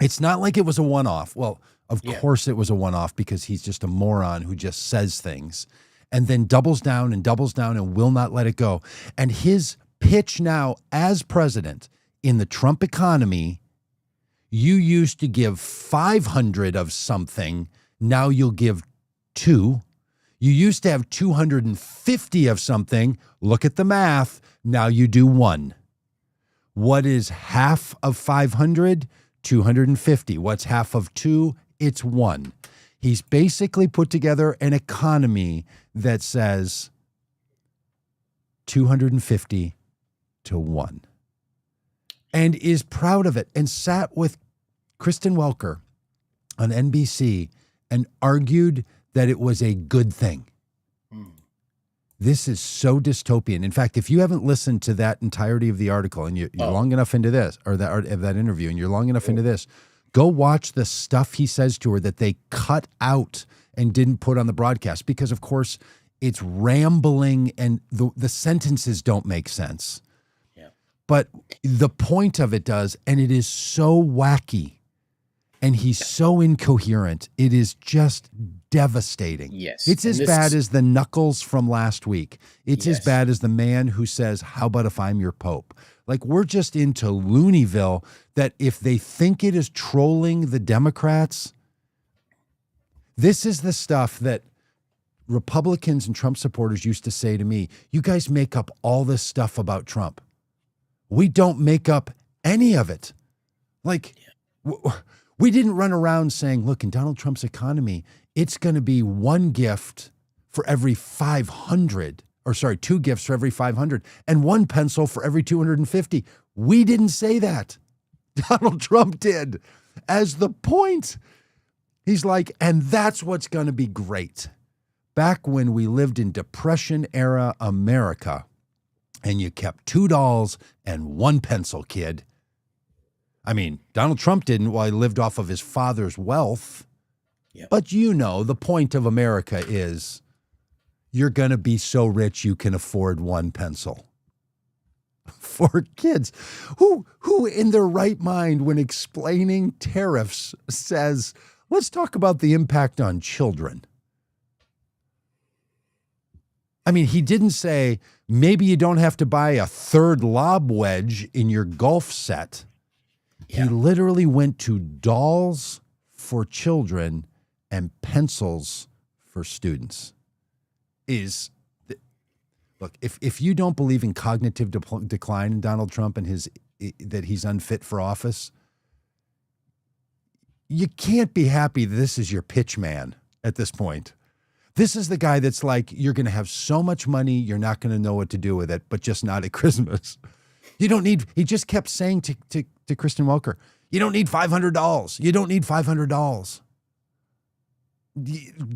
It's not like it was a one-off. Well, of course it was a one-off, because he's just a moron who just says things and then doubles down and will not let it go. And his pitch now as president in the Trump economy, you used to give 500 of something, now you'll give 2. You used to have 250 of something, look at the math, now you do 1. What is half of 500? 250. What's half of 2? It's 1. He's basically put together an economy that says 250 to 1. And is proud of it, and sat with Kristen Welker on NBC and argued that it was a good thing. This is so dystopian. In fact, if you haven't listened to that entirety of the article, and you're long enough into this, or that interview, and you're long enough into this, go watch the stuff he says to her that they cut out and didn't put on the broadcast, because of course it's rambling and the sentences don't make sense. But the point of it does, and it is so wacky, and he's so incoherent. It is just devastating. Yes. It's as bad as the Knuckles from last week. It's as bad as the man who says, "How about if I'm your Pope?" Like, we're just into Looneyville, that if they think it is trolling the Democrats, this is the stuff that Republicans and Trump supporters used to say to me, "You guys make up all this stuff about Trump. We don't make up any of it." Like, we didn't run around saying, look, in Donald Trump's economy, it's going to be 1 gift for every 500, or sorry, 2 gifts for every 500, and 1 pencil for every 250. We didn't say that. Donald Trump did. As the point, he's like, and that's what's going to be great. Back when we lived in Depression-era America, and you kept 2 dolls and 1 pencil, kid. I mean, Donald Trump didn't while he lived off of his father's wealth. Yep. But you know, the point of America is you're going to be so rich you can afford 1 pencil. For kids who in their right mind, when explaining tariffs, says, let's talk about the impact on children. I mean, he didn't say, maybe you don't have to buy a 3rd lob wedge in your golf set. Yeah. He literally went to dolls for children and pencils for students. Look, if you don't believe in cognitive decline in Donald Trump and that he's unfit for office, you can't be happy that this is your pitch man at this point. This is the guy that's like, you're going to have so much money, you're not going to know what to do with it, but just not at Christmas. You don't need, he just kept saying to Kristen Welker, you don't need $500. You don't need $500.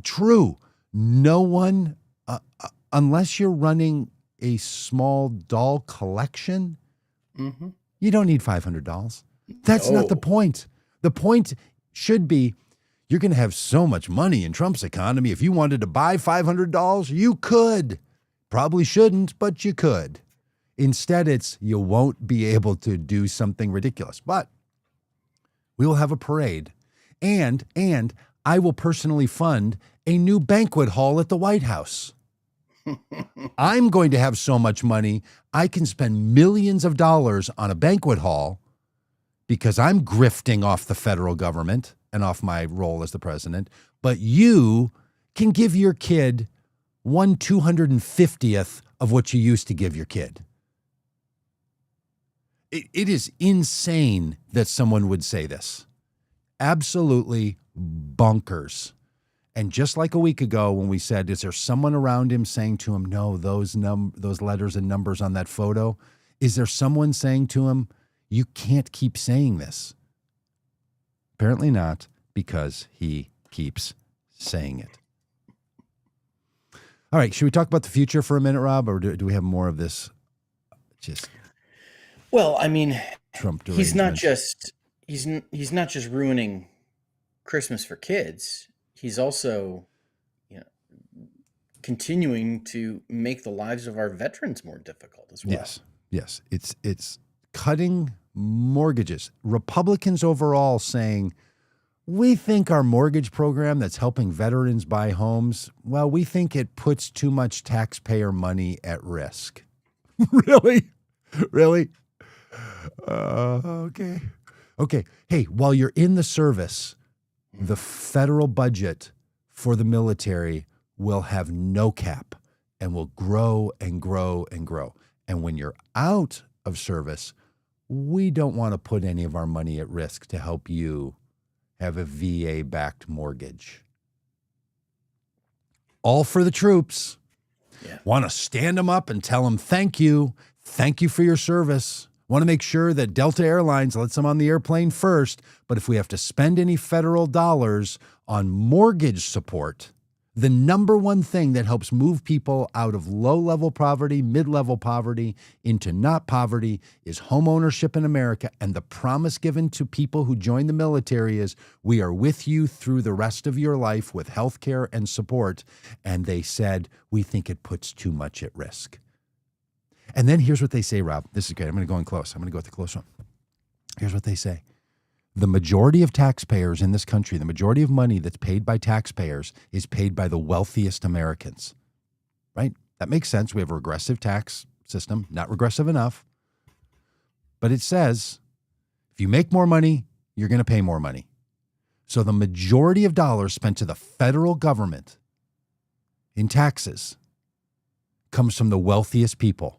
True. No one, unless you're running a small doll collection, you don't need $500. That's not the point. The point should be, you're going to have so much money in Trump's economy. If you wanted to buy $500, you could. Probably shouldn't, but you could. Instead, it's you won't be able to do something ridiculous. But we will have a parade. And I will personally fund a new banquet hall at the White House. I'm going to have so much money, I can spend millions of dollars on a banquet hall because I'm grifting off the federal government and off my role as the president, but you can give your kid 1/250th of what you used to give your kid. It is insane that someone would say this. Absolutely bonkers. And just like a week ago when we said, is there someone around him saying to him, no, those letters and numbers on that photo? Is there someone saying to him, you can't keep saying this? Apparently not, because he keeps saying it. All right, should we talk about the future for a minute, Rob, or do we have more of this? Well, I mean, Trump he's not just he's not just ruining Christmas for kids. He's also, you know, continuing to make the lives of our veterans more difficult as well. Yes. It's cutting mortgages. Republicans overall saying, we think our mortgage program that's helping veterans buy homes, well, we think it puts too much taxpayer money at risk. Really? Really? Okay. Okay. Hey, while you're in the service, the federal budget for the military will have no cap and will grow and grow and grow. And when you're out of service, we don't want to put any of our money at risk to help you have a VA-backed mortgage. All for the troops. Yeah. Want to stand them up and tell them thank you. Thank you for your service. Want to make sure that Delta Airlines lets them on the airplane first. But if we have to spend any federal dollars on mortgage support, the number one thing that helps move people out of low-level poverty, mid-level poverty, into not poverty is home ownership in America. And the promise given to people who join the military is, we are with you through the rest of your life with health care and support. And they said, we think it puts too much at risk. And then here's what they say, Rob. This is great. I'm going to go in close. I'm going to go with the close one. Here's what they say. The majority of taxpayers in this country, the majority of money that's paid by taxpayers is paid by the wealthiest Americans, right? That makes sense. We have a regressive tax system, not regressive enough. But it says if you make more money, you're going to pay more money. So the majority of dollars spent to the federal government in taxes comes from the wealthiest people.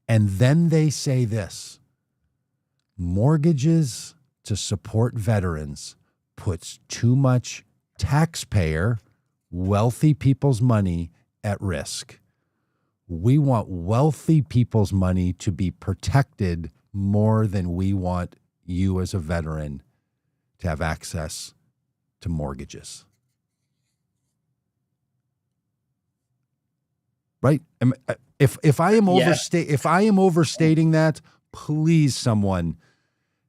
And then they say this: mortgages to support veterans puts too much taxpayer, wealthy people's money at risk. We want wealthy people's money to be protected more than we want you as a veteran to have access to mortgages. Right? If I am overstating that, please someone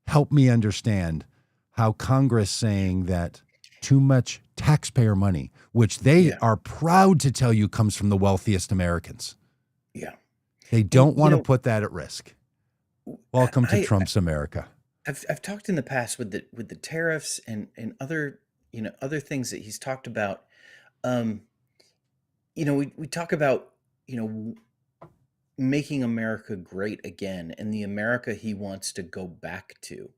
help me understand how Congress saying that too much taxpayer money, which they are proud to tell you comes from the wealthiest Americans. Yeah. They don't want to put that at risk. Welcome to Trump's America. I've talked in the past with the tariffs and other, other things that he's talked about. We talk about, making America great again and the America he wants to go back to.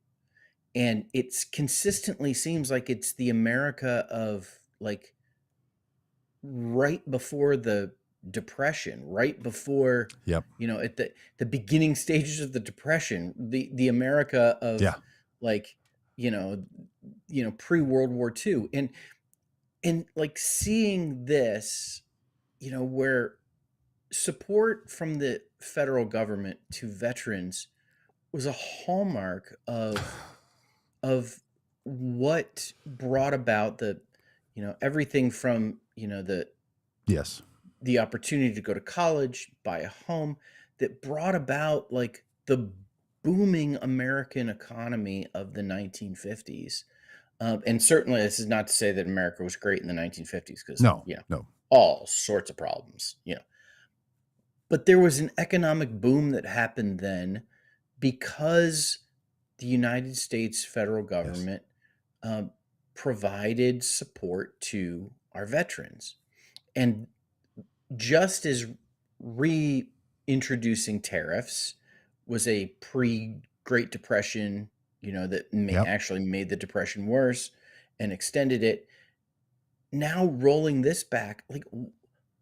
And it's consistently seems like it's the America of like right before the Depression, right before, at the beginning stages of the Depression, the America of like, pre-World War II. And like seeing this, where support from the federal government to veterans was a hallmark of what brought about the, everything from, the opportunity to go to college, buy a home, that brought about like the booming American economy of the 1950s. And certainly this is not to say that America was great in the 1950s, because no, all sorts of problems, But there was an economic boom that happened then because the United States federal government provided support to our veterans. And just as reintroducing tariffs was a pre-Great Depression, that actually made the Depression worse and extended it, now rolling this back, like,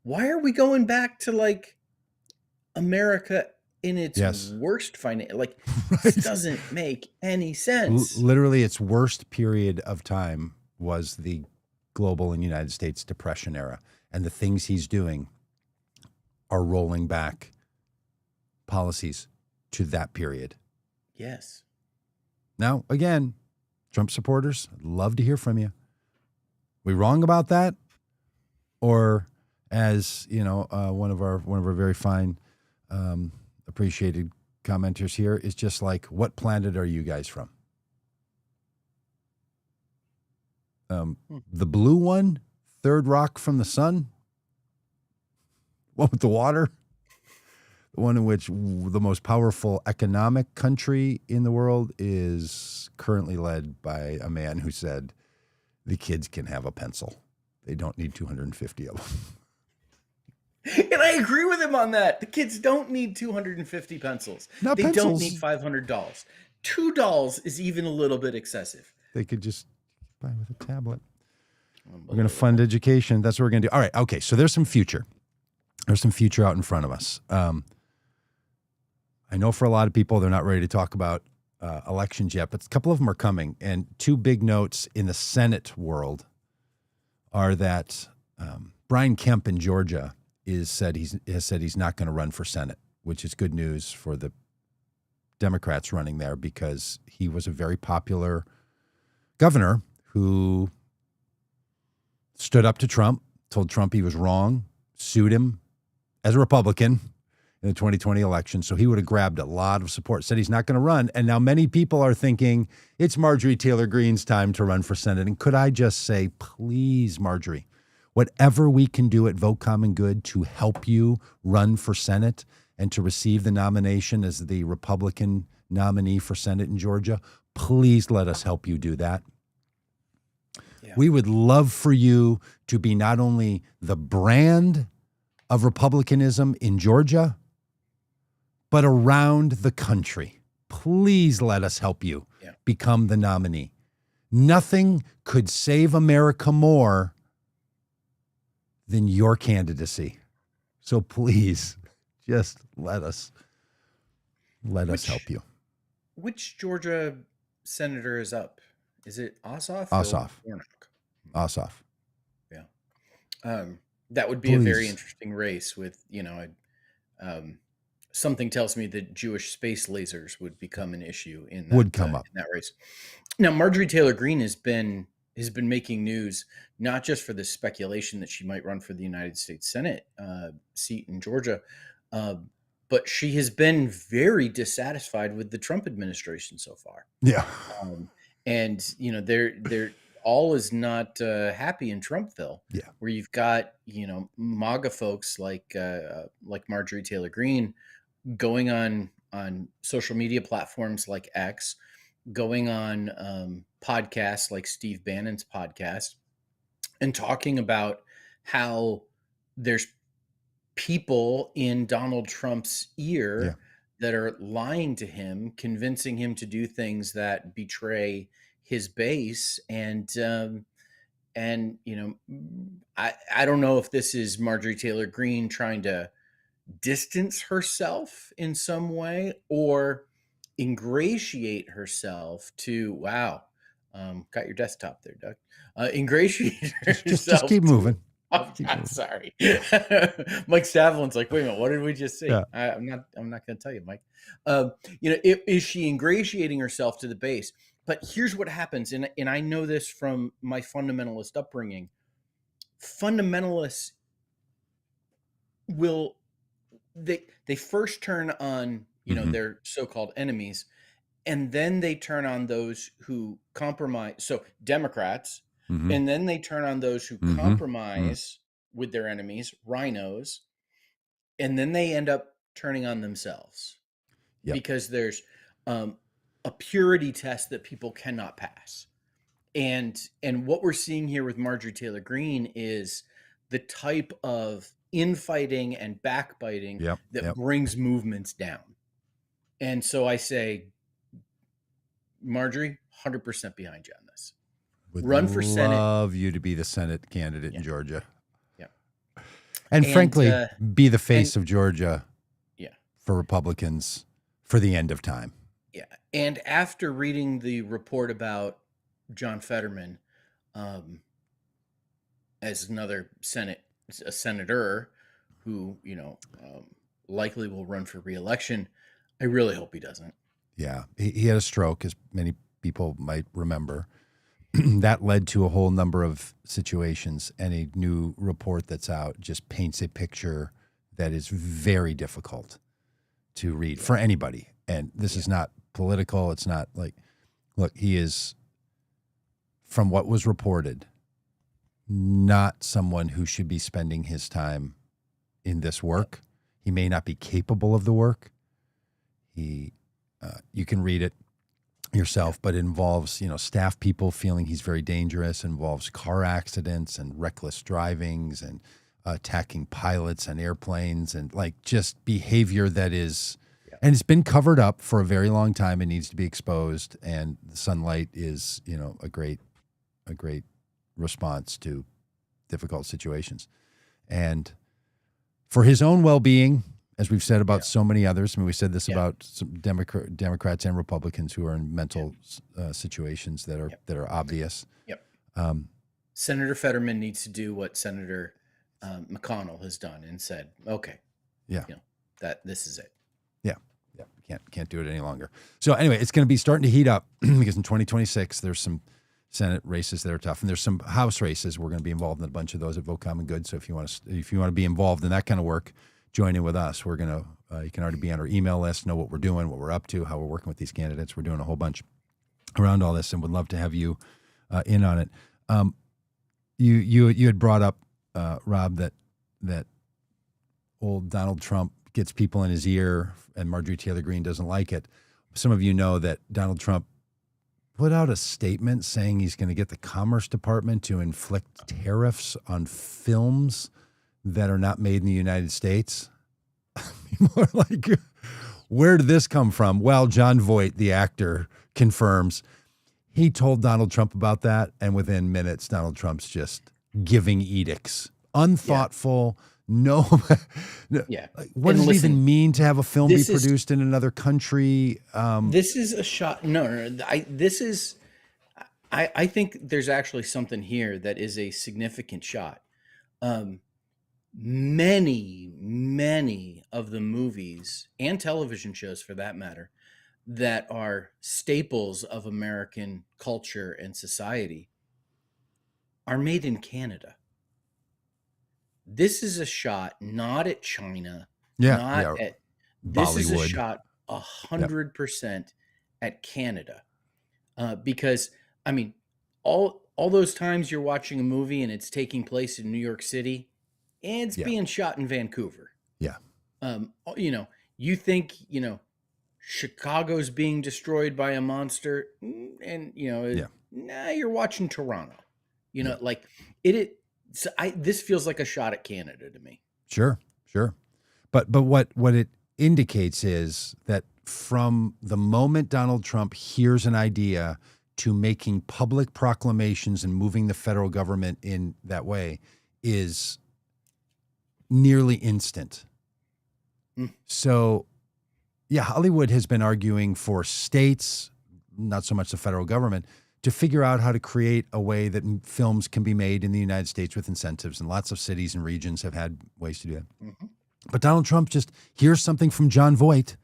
why are we going back to like America in its worst financial, like, this doesn't make any sense. Literally, its worst period of time was the global and United States Depression era. And the things he's doing are rolling back policies to that period. Yes. Now, again, Trump supporters, I'd love to hear from you. We wrong about that? Or as, one of our very fine appreciated commenters here is just like, what planet are you guys from? Hmm. The blue one, third rock from the sun, one with the water, the one in which the most powerful economic country in the world is currently led by a man who said the kids can have a pencil. They don't need 250 of them. And I agree with him on that. The kids don't need 250 pencils. Not They don't need pencils. $500. $2 is even a little bit excessive. They could just buy with a tablet. We're going to fund education. That's what we're going to do. All right. Okay. So there's some future. There's some future out in front of us. I know for a lot of people, they're not ready to talk about elections yet, but a couple of them are coming. And two big notes in the Senate world are that Brian Kemp in Georgia has said he's not going to run for Senate, which is good news for the Democrats running there because he was a very popular governor who stood up to Trump, told Trump he was wrong, sued him as a Republican in the 2020 election. So he would have grabbed a lot of support, said he's not going to run. And now many people are thinking it's Marjorie Taylor Greene's time to run for Senate. And could I just say, please, Marjorie, whatever we can do at Vote Common Good to help you run for Senate and to receive the nomination as the Republican nominee for Senate in Georgia, please let us help you do that. Yeah. We would love for you to be not only the brand of Republicanism in Georgia, but around the country. Please let us help you become the nominee. Nothing could save America more than your candidacy. So please, just let us help you. Which Georgia senator is up? Is it Ossoff? Ossoff. Or Warnock? Ossoff. Yeah. That would be a very interesting race with, something tells me that Jewish space lasers would become an issue in that race. Now, Marjorie Taylor Greene has been making news, not just for the speculation that she might run for the United States Senate seat in Georgia, but she has been very dissatisfied with the Trump administration so far. Yeah. And, they're all is not happy in Trumpville, where you've got, MAGA folks like Marjorie Taylor Greene going on social media platforms like X, going on podcasts like Steve Bannon's podcast, and talking about how there's people in Donald Trump's ear that are lying to him, convincing him to do things that betray his base. And I don't know if this is Marjorie Taylor Greene trying to distance herself in some way or ingratiate herself to, got your desktop there, Doug. Ingratiate herself. Just keep moving. I'm sorry. Mike Stavelin's like, wait a minute, what did we just say? Yeah. I'm not going to tell you, Mike. Is she ingratiating herself to the base? But here's what happens, and I know this from my fundamentalist upbringing. Fundamentalists they first turn on their so-called enemies, and then they turn on those who compromise. So Democrats, and then they turn on those who compromise with their enemies, rhinos, and then they end up turning on themselves because there's a purity test that people cannot pass. And what we're seeing here with Marjorie Taylor Greene is the type of infighting and backbiting that brings movements down. And so I say, Marjorie, 100% behind you on this. Run for Senate. Love you to be the Senate candidate in Georgia. Yeah. And frankly, be the face of Georgia for Republicans for the end of time. Yeah. And after reading the report about John Fetterman as another senator who, likely will run for re-election, I really hope he doesn't. Yeah. He had a stroke, as many people might remember. That led to a whole number of situations, and a new report that's out just paints a picture that is very difficult to read for anybody. And this is not political. It's not like, look, he is from what was reported, not someone who should be spending his time in this work. He may not be capable of the work. You can read it yourself, but it involves, staff people feeling he's very dangerous, involves car accidents and reckless drivings and attacking pilots and airplanes and just behavior that is, and it's been covered up for a very long time and needs to be exposed. And the sunlight is, a great response to difficult situations. And for his own well-being, as we've said about so many others, we said this about some Democrats and Republicans who are in mental situations that are obvious. Senator Fetterman needs to do what Senator McConnell has done and said, okay, that this is it. Can't do it any longer. So anyway, it's going to be starting to heat up because in 2026 there's some Senate races that are tough, and there's some House races. We're going to be involved in a bunch of those at Vote Common Good. So if you want to be involved in that kind of work, join in with us. We're going to you can already be on our email list, know what we're doing, what we're up to, how we're working with these candidates. We're doing a whole bunch around all this, and would love to have you in on it. You had brought up Rob that old Donald Trump gets people in his ear, and Marjorie Taylor Greene doesn't like it. Some of you know that Donald Trump put out a statement saying he's going to get the Commerce Department to inflict tariffs on films that are not made in the United States. People are like, where did this come from? Well, John Voight, the actor, confirms he told Donald Trump about that, and within minutes, Donald Trump's just giving edicts. Unthoughtful. No. What does it even mean to have a film be produced in another country? This is a shot. No. I think there's actually something here that is a significant shot. Many of the movies and television shows, for that matter, that are staples of American culture and society are made in Canada. This is a shot not at China, at this Bollywood. Is a shot 100% at Canada, because all those times you're watching a movie and it's taking place in New York City, and it's being shot in Vancouver. You think Chicago's being destroyed by a monster, and you're watching Toronto. This feels like a shot at Canada to me. Sure. But what it indicates is that from the moment Donald Trump hears an idea to making public proclamations and moving the federal government in that way is nearly instant. So, Hollywood has been arguing for states, not so much the federal government, to figure out how to create a way that films can be made in the United States with incentives, and lots of cities and regions have had ways to do that. But Donald Trump just hears something from John Voight,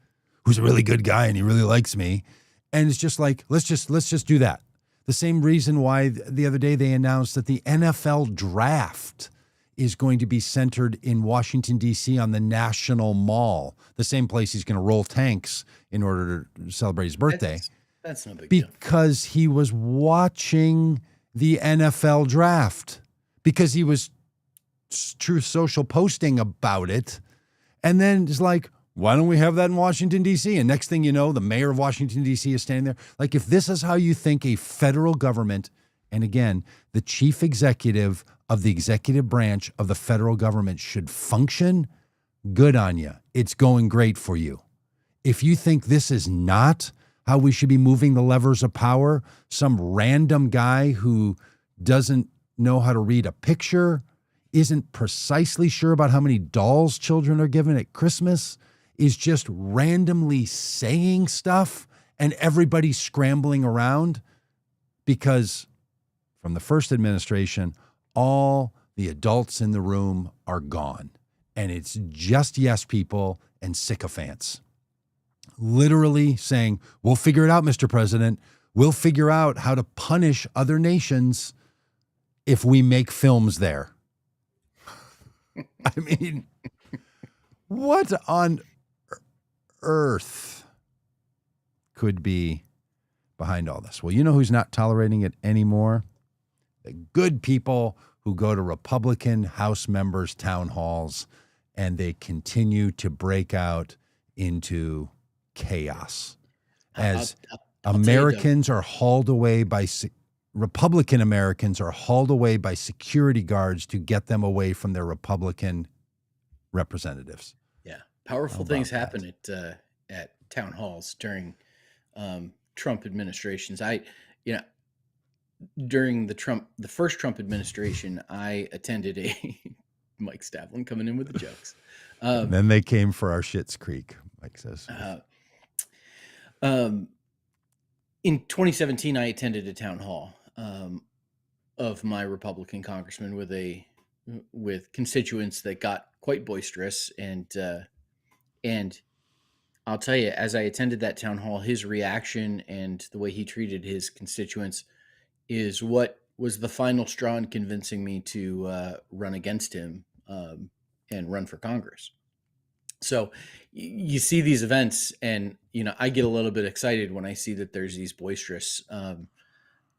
who's a really good guy and he really likes me, and it's just like, let's just do that. The same reason why the other day they announced that the NFL draft is going to be centered in Washington, D.C. on the National Mall, the same place he's going to roll tanks in order to celebrate his birthday. That's no big deal. Because he was watching the NFL draft, because he was true social posting about it. And then it's like, why don't we have that in Washington, D.C.? And next thing you know, the mayor of Washington, D.C. is standing there. Like, if this is how you think a federal government, and again, the chief executive of the executive branch of the federal government should function, good on you. It's going great for you. If you think this is not how we should be moving the levers of power, some random guy who doesn't know how to read a picture, isn't precisely sure about how many dolls children are given at Christmas, is just randomly saying stuff and everybody's scrambling around, because from the first administration, all the adults in the room are gone. And it's just yes people and sycophants. Literally saying, we'll figure it out, Mr. President. We'll figure out how to punish other nations if we make films there. I mean, what on earth could be behind all this? Well, you know who's not tolerating it anymore? The good people who go to Republican House members' town halls, and they continue to break out into chaos as I'll tell you, Doug. Americans are hauled away by Republican Americans are hauled away by security guards to get them away from their Republican representatives. Yeah, powerful things happen at town halls during Trump administrations. During the first Trump administration, I attended a Mike Stavlin coming in with the jokes. And then they came for our Schitt's Creek, Mike says. In 2017, I attended a town hall of my Republican congressman with constituents that got quite boisterous, and I'll tell you, as I attended that town hall, his reaction and the way he treated his constituents is what was the final straw in convincing me to run against him and run for Congress. So you see these events, and I get a little bit excited when I see that there's these boisterous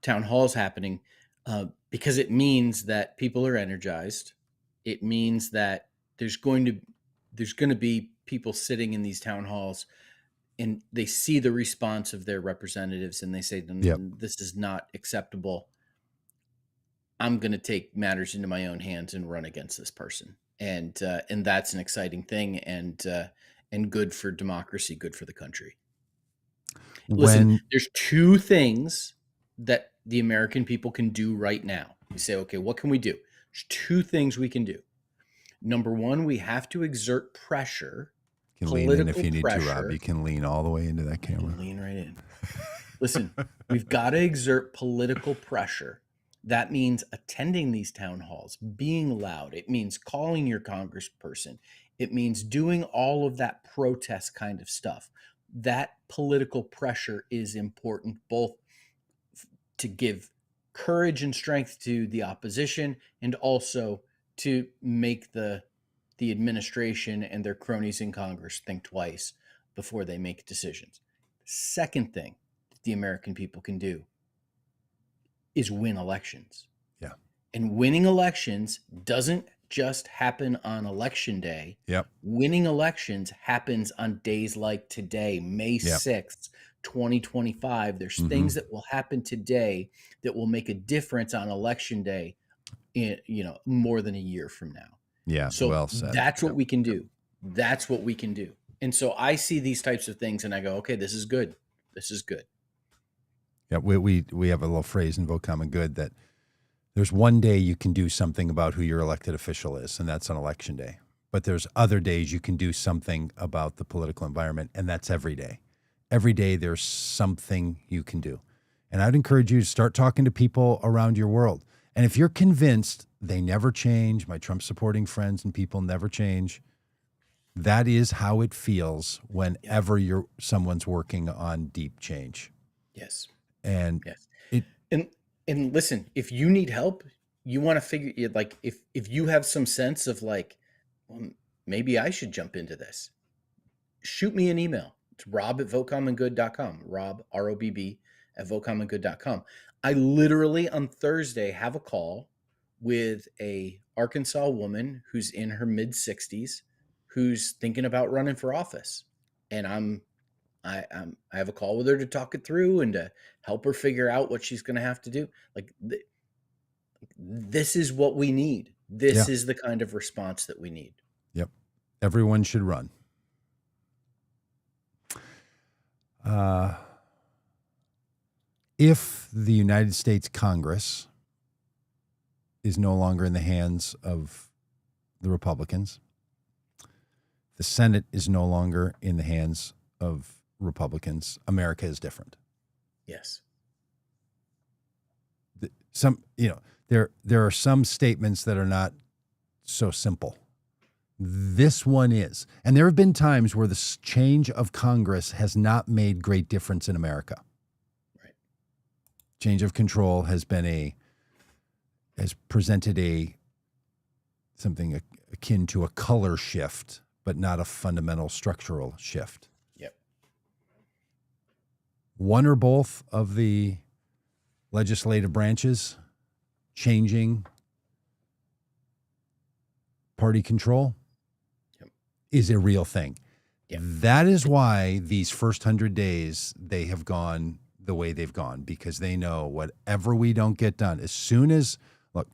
town halls happening because it means that people are energized. It means that there's going to be people sitting in these town halls, and they see the response of their representatives, and they say, "This is not acceptable. I'm going to take matters into my own hands and run against this person." And that's an exciting thing, and good for democracy, good for the country. Listen, there's two things that the American people can do right now. You say, okay, what can we do? There's two things we can do. Number one, we have to exert pressure. You can lean in if you need to, Rob. You can lean all the way into that camera. Lean right in. Listen, we've got to exert political pressure. That means attending these town halls, being loud. It means calling your congressperson. It means doing all of that protest kind of stuff. That political pressure is important, both to give courage and strength to the opposition, and also to make the administration and their cronies in Congress think twice before they make decisions. Second thing that the American people can do is win elections. Yeah. And winning elections doesn't just happen on election day. Yep. Winning elections happens on days like today, May 6th, 2025. There's things that will happen today that will make a difference on election day in, more than a year from now. Yeah. So well said. That's what we can do. That's what we can do. And so I see these types of things and I go, okay, this is good. This is good. Yeah, we have a little phrase in Vote Common Good that there's one day you can do something about who your elected official is, and that's on election day. But there's other days you can do something about the political environment, and that's every day. Every day there's something you can do. And I'd encourage you to start talking to people around your world. And if you're convinced they never change, my Trump-supporting friends and people never change, that is how it feels whenever someone's working on deep change. Yes. And and listen, if you need help, you want to figure if you have some sense of well, maybe I should jump into this, shoot me an email. It's rob@votecommongood.com. Rob, ROBB at votecommongood.com. I literally on Thursday have a call with a Arkansas woman who's in her mid 60s who's thinking about running for office, and I have a call with her to talk it through and to help her figure out what she's going to have to do. This is what we need. This is the kind of response that we need. Yep. Everyone should run. If the United States Congress is no longer in the hands of the Republicans, the Senate is no longer in the hands of Republicans, America is different. Yes. There are some statements that are not so simple. This one is. And there have been times where the change of Congress has not made great difference in America. Right. Change of control has presented something akin to a color shift, but not a fundamental structural shift. One or both of the legislative branches changing party control Yep. is a real thing. Yep. That is why these first 100 days, they have gone the way they've gone, because they know whatever we don't get done, as soon as, look,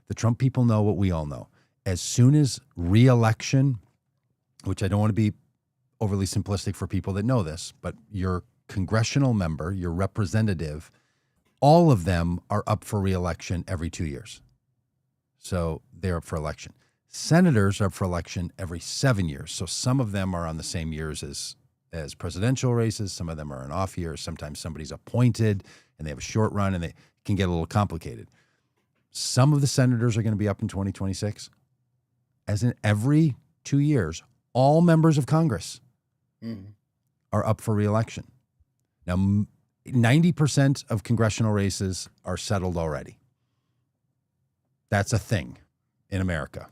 the Trump people know what we all know. As soon as re-election, which I don't want to be overly simplistic for people that know this, but your congressional member, your representative, all of them are up for re-election every 2 years. So they're up for election. Senators are up for election every 7 years. So some of them are on the same years as presidential races. Some of them are in off years. Sometimes somebody's appointed and they have a short run, and they can get a little complicated. Some of the senators are going to be up in 2026. As in every 2 years, all members of Congress are up for re-election. Now, 90% of congressional races are settled already. That's a thing in America.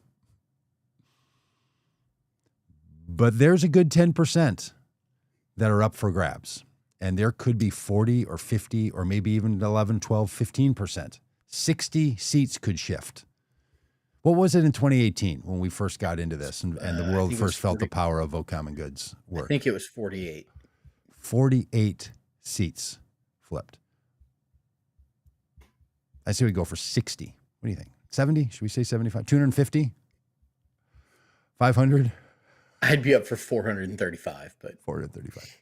But there's a good 10% that are up for grabs. And there could be 40 or 50 or maybe even 11, 12, 15%. 60 seats could shift. What was it in 2018 when we first got into this and the world first felt the power of vote common goods work? I think it was 48. 48 seats flipped. I say we go for 60. What do you think? 70? Should we say 75? 250? 500? I'd be up for 435, but 435.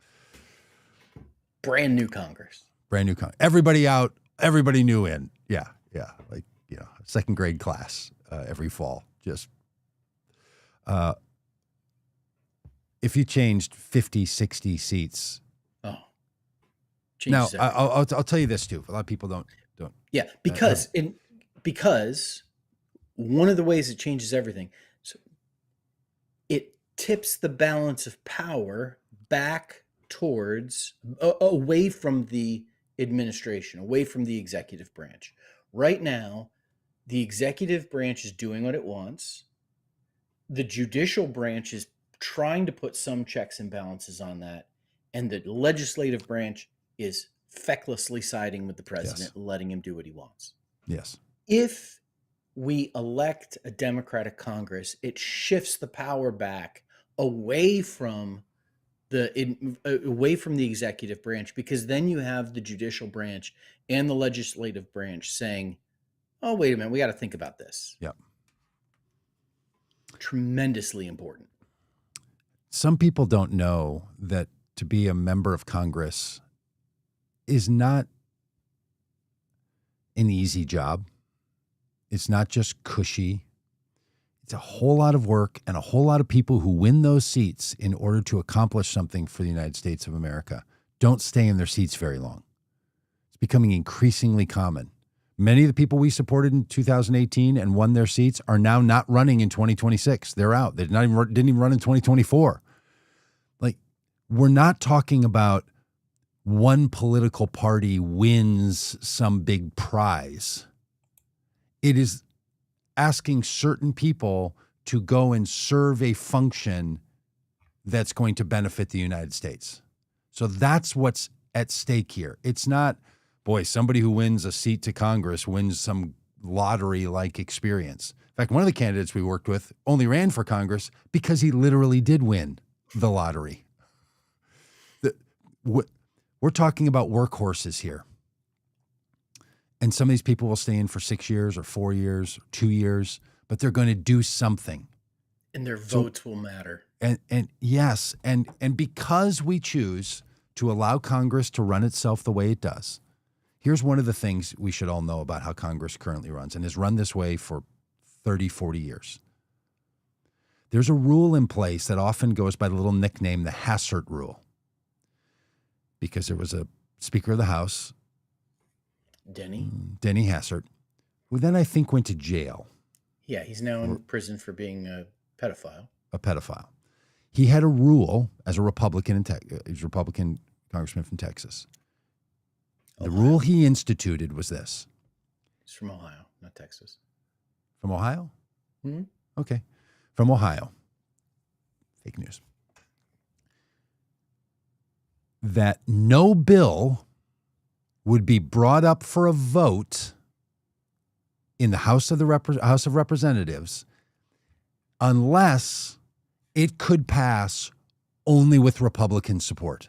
Brand new Congress. Brand new Congress. Everybody out, everybody new in. Yeah. Like, second grade class every fall. Just, if you changed 50, 60 seats. Oh. Now, I'll tell you this too. A lot of people don't. Yeah, because one of the ways it changes everything, so it tips the balance of power back towards, away from the administration, away from the executive branch. Right now, the executive branch is doing what it wants. The judicial branch is trying to put some checks and balances on that. And the legislative branch is fecklessly siding with the president, letting him do what he wants. Yes. If we elect a Democratic Congress, it shifts the power back away from the executive branch, because then you have the judicial branch and the legislative branch saying, oh, wait a minute, we got to think about this. Yep. Tremendously important. Some people don't know that to be a member of Congress is not an easy job. It's not just cushy. It's a whole lot of work and a whole lot of people who win those seats in order to accomplish something for the United States of America don't stay in their seats very long. It's becoming increasingly common. Many of the people we supported in 2018 and won their seats are now not running in 2026. They're out. They didn't even run in 2024. Like, we're not talking about one political party wins some big prize. It is asking certain people to go and serve a function that's going to benefit the United States. So that's what's at stake here. It's not, boy, somebody who wins a seat to Congress wins some lottery-like experience. In fact, one of the candidates we worked with only ran for Congress because he literally did win the lottery. We're talking about workhorses here. And some of these people will stay in for 6 years or 4 years, or 2 years, but they're going to do something. And their votes will matter. And yes, and because we choose to allow Congress to run itself the way it does, here's one of the things we should all know about how Congress currently runs and has run this way for 30, 40 years. There's a rule in place that often goes by the little nickname, the Hassert Rule, because there was a Speaker of the House, Denny Hassert, who then I think went to jail. Yeah, he's now in prison for being a pedophile. He had a rule as a Republican, he's a Republican congressman from Texas. The rule he instituted was this. He's from Ohio, not Texas. From Ohio? Mm-hmm. Okay. From Ohio. Fake news. That no bill would be brought up for a vote in the House of Representatives unless it could pass only with Republican support.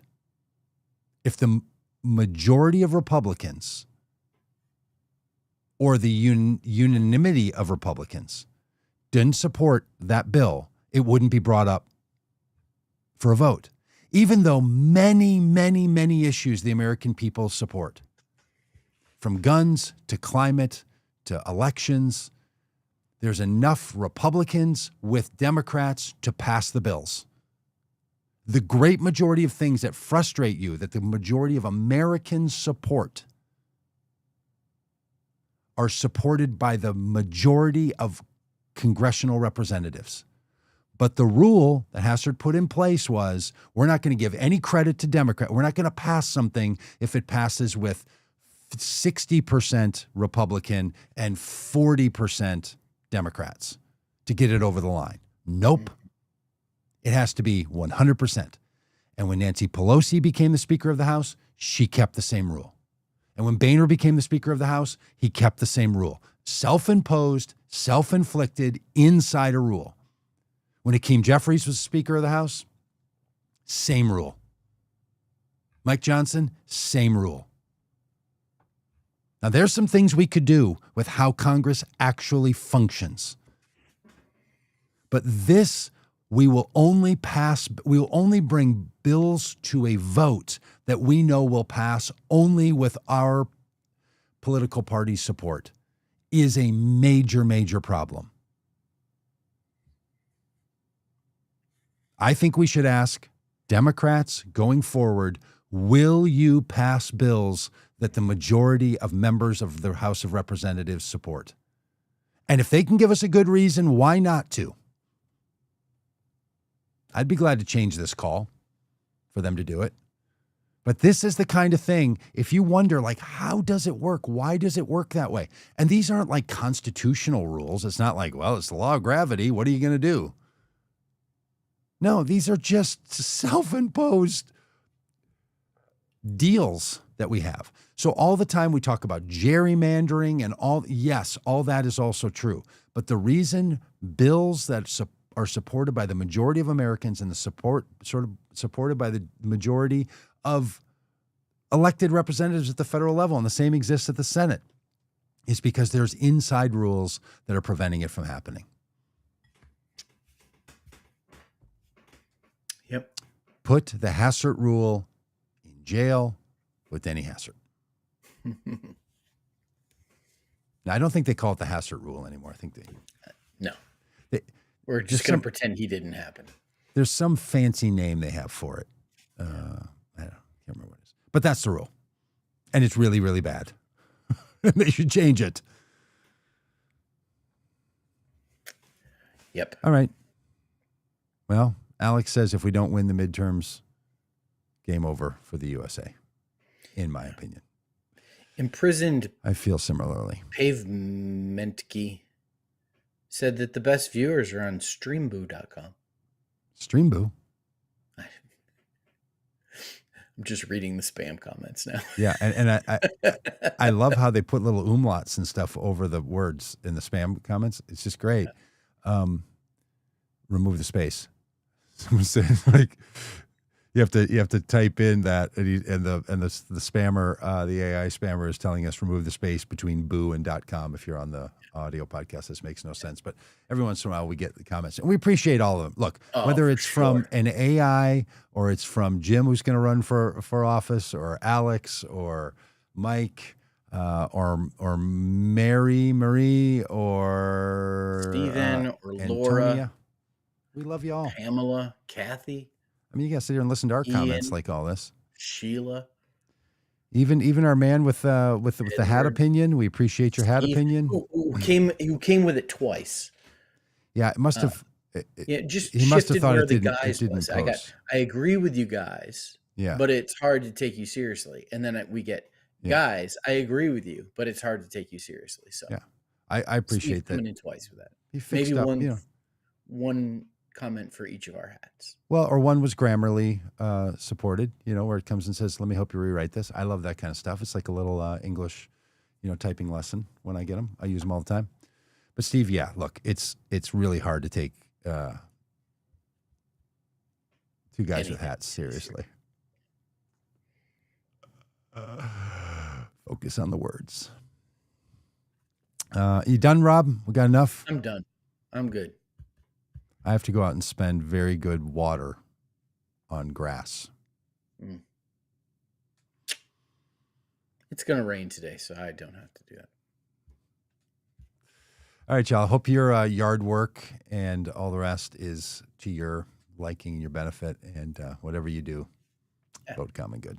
If the majority of Republicans or the unanimity of Republicans didn't support that bill, it wouldn't be brought up for a vote, even though many, many, many issues the American people support, from guns to climate to elections. There's enough Republicans with Democrats to pass the bills. The great majority of things that frustrate you, that the majority of Americans support, are supported by the majority of congressional representatives. But the rule that Hastert put in place was, we're not going to give any credit to Democrats. We're not going to pass something if it passes with 60% Republican and 40% Democrats to get it over the line. Nope. It has to be 100%. And when Nancy Pelosi became the Speaker of the House, she kept the same rule. And when Boehner became the Speaker of the House, he kept the same rule. Self-imposed, self-inflicted, insider rule. When Hakeem Jeffries was Speaker of the House, same rule. Mike Johnson, same rule. Now, there's some things we could do with how Congress actually functions. But this, we will only bring bills to a vote that we know will pass only with our political party's support, is a major, major problem. I think we should ask Democrats going forward, will you pass bills that the majority of members of the House of Representatives support? And if they can give us a good reason why not to, I'd be glad to change this call for them to do it. But this is the kind of thing, if you wonder, like, how does it work? Why does it work that way? And these aren't like constitutional rules. It's not like, well, it's the law of gravity. What are you going to do? No, these are just self-imposed deals that we have. So all the time we talk about gerrymandering and yes, all that is also true. But the reason bills that are supported by the majority of Americans and supported by the majority of elected representatives at the federal level, and the same exists at the Senate, is because there's inside rules that are preventing it from happening. Yep. Put the Hastert rule in jail with Denny Hastert. Now, I don't think they call it the Hastert rule anymore. I think we're just going to pretend he didn't happen. There's some fancy name they have for it. I can't remember what it is. But that's the rule. And it's really, really bad. They should change it. Yep. All right. Well, Alex says if we don't win the midterms, game over for the USA, in my opinion. Imprisoned. I feel similarly. Pavementki said that the best viewers are on streamboo.com. Streamboo? I'm just reading the spam comments now. Yeah, and I love how they put little umlauts and stuff over the words in the spam comments. It's just great. Remove the space. Someone said, like, you have to type in that, and the spammer, the AI spammer is telling us remove the space between boo and .com if you're on the audio podcast. This makes no sense, but every once in a while we get the comments, and we appreciate all of them. Look, whether it's from an AI or it's from Jim, who's going to run for office, or Alex or Mike, or Marie, or Stephen, or Antonia. Laura. We love you all. Pamela, Kathy. I mean, you guys sit here and listen to our comments like all this. Sheila. Even our man with the hat opinion. We appreciate your hat opinion. Who came with it twice. Yeah, it must have. He must have thought where the guys was. I agree with you guys. Yeah, but it's hard to take you seriously. And then we get guys. I agree with you, but it's hard to take you seriously. So yeah, I appreciate that. Coming in twice for that. He fixed maybe up, one comment for each of our hats. Well, or one was Grammarly supported, where it comes and says, let me help you rewrite this. I love that kind of stuff. It's like a little English, typing lesson when I get them. I use them all the time. But Steve, yeah, look, it's really hard to take two guys with hats seriously. Focus on the words. You done, Rob? We got enough? I'm done. I'm good. I have to go out and spend very good water on grass. It's going to rain today, so I don't have to do that. All right, y'all. Hope your yard work and all the rest is to your liking, your benefit, and whatever you do, vote common good.